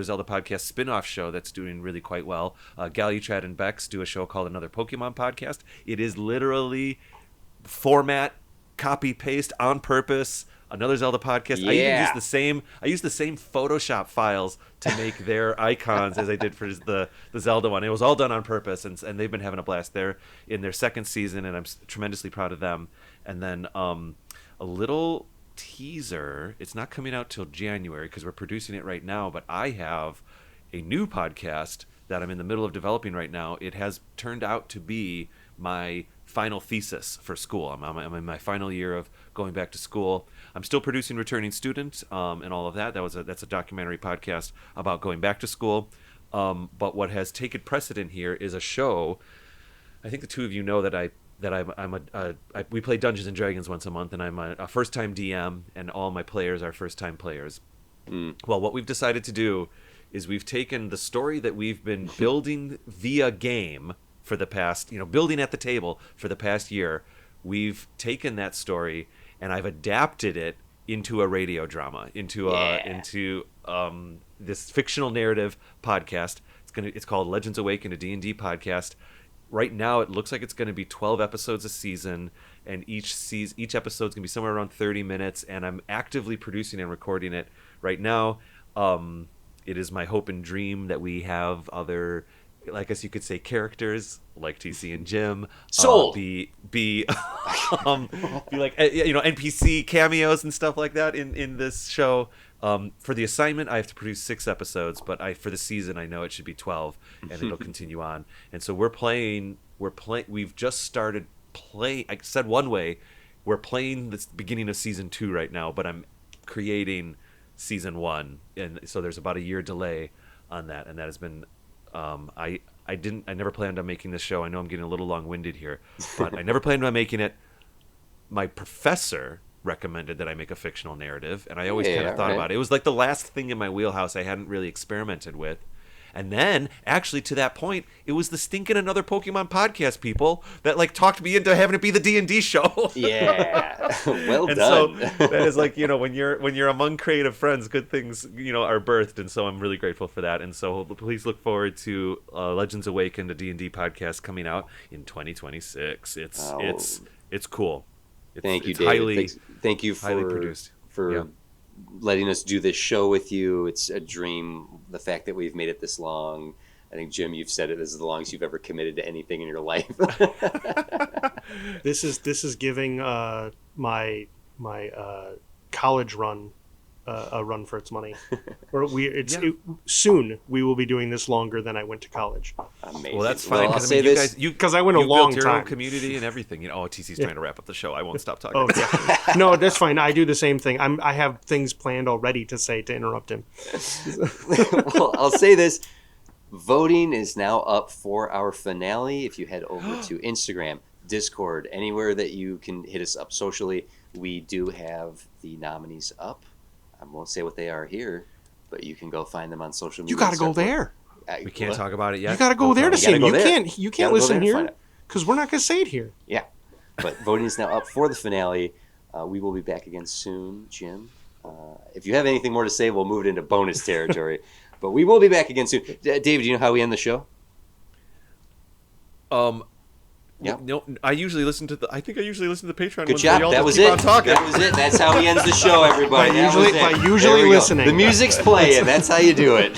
Zelda Podcast spin-off show that's doing really quite well. Galutrad and Bex do a show called Another Pokemon Podcast. It is literally format copy paste on purpose. Another Zelda Podcast. Yeah. I use the same Photoshop files to make their icons as I did for the Zelda one. It was all done on purpose, and they've been having a blast. They're in their second season, and I'm tremendously proud of them. And then a little teaser. It's not coming out till January because we're producing it right now, but I have a new podcast that I'm in the middle of developing right now. It has turned out to be my final thesis for school. I'm in my final year of going back to school. I'm still producing Returning Student and all of that. That's a documentary podcast about going back to school. But what has taken precedent here is a show. I think the two of you know that we play Dungeons and Dragons once a month, and I'm a first-time DM, and all my players are first-time players. Well, what we've decided to do is we've taken the story that we've been building via game for the past, building at the table for the past year. We've taken that story and I've adapted it into a radio drama, into this fictional narrative podcast. It's called Legends Awaken, a D&D podcast. Right now, it looks like it's going to be 12 episodes a season, and each episode's going to be somewhere around 30 minutes, and I'm actively producing and recording it right now. It is my hope and dream that we have other, I guess you could say, characters like TC and Jim. Sold. Be like, NPC cameos and stuff like that in this show. For the assignment, I have to produce 6 episodes, but for the season, I know it should be 12, and it'll continue on. And so we've just started play. I said one way, we're playing the beginning of season 2 right now, but I'm creating season 1, and so there's about a year delay on that, and that has been. I never planned on making this show. I know I'm getting a little long-winded here, but I never planned on making it. My professor recommended that I make a fictional narrative, and I always kind of thought about it. It was like the last thing in my wheelhouse I hadn't really experimented with. And then, actually, to that point, it was the stinking Another Pokemon Podcast people that like talked me into having it be the D&D show. Yeah, well and done. So that is like, when you're among creative friends, good things are birthed, and so I'm really grateful for that. And so please look forward to Legends Awaken, the D&D podcast coming out in 2026. It's cool. Thank you, David. Thank you highly produced for letting us do this show with you. It's a dream. The fact that we've made it this long. I think, Jim, you've said it, this is the longest you've ever committed to anything in your life. This is giving my college run a run for its money. Soon we will be doing this longer than I went to college. Amazing. Well, that's fine. I'll say this because I went a long built your time. Own community and everything. TC's trying to wrap up the show. I won't stop talking. Oh yeah. No, that's fine. I do the same thing. I have things planned already to say to interrupt him. Well, I'll say this. Voting is now up for our finale. If you head over to Instagram, Discord, anywhere that you can hit us up socially, we do have the nominees up. I won't say what they are here, but you can go find them on social media. You got to go there. We can't talk about it yet. You got to go there to see them. You can't listen here because we're not going to say it here. Yeah, but voting is now up for the finale. We will be back again soon, Jim. If you have anything more to say, we'll move it into bonus territory. But we will be back again soon. David, do you know how we end the show? Yeah. No, I usually listen to the Patreon. Good job. That was it. That was it. That's how he ends the show, everybody. By usually listening. The music's playing. That's how you do it.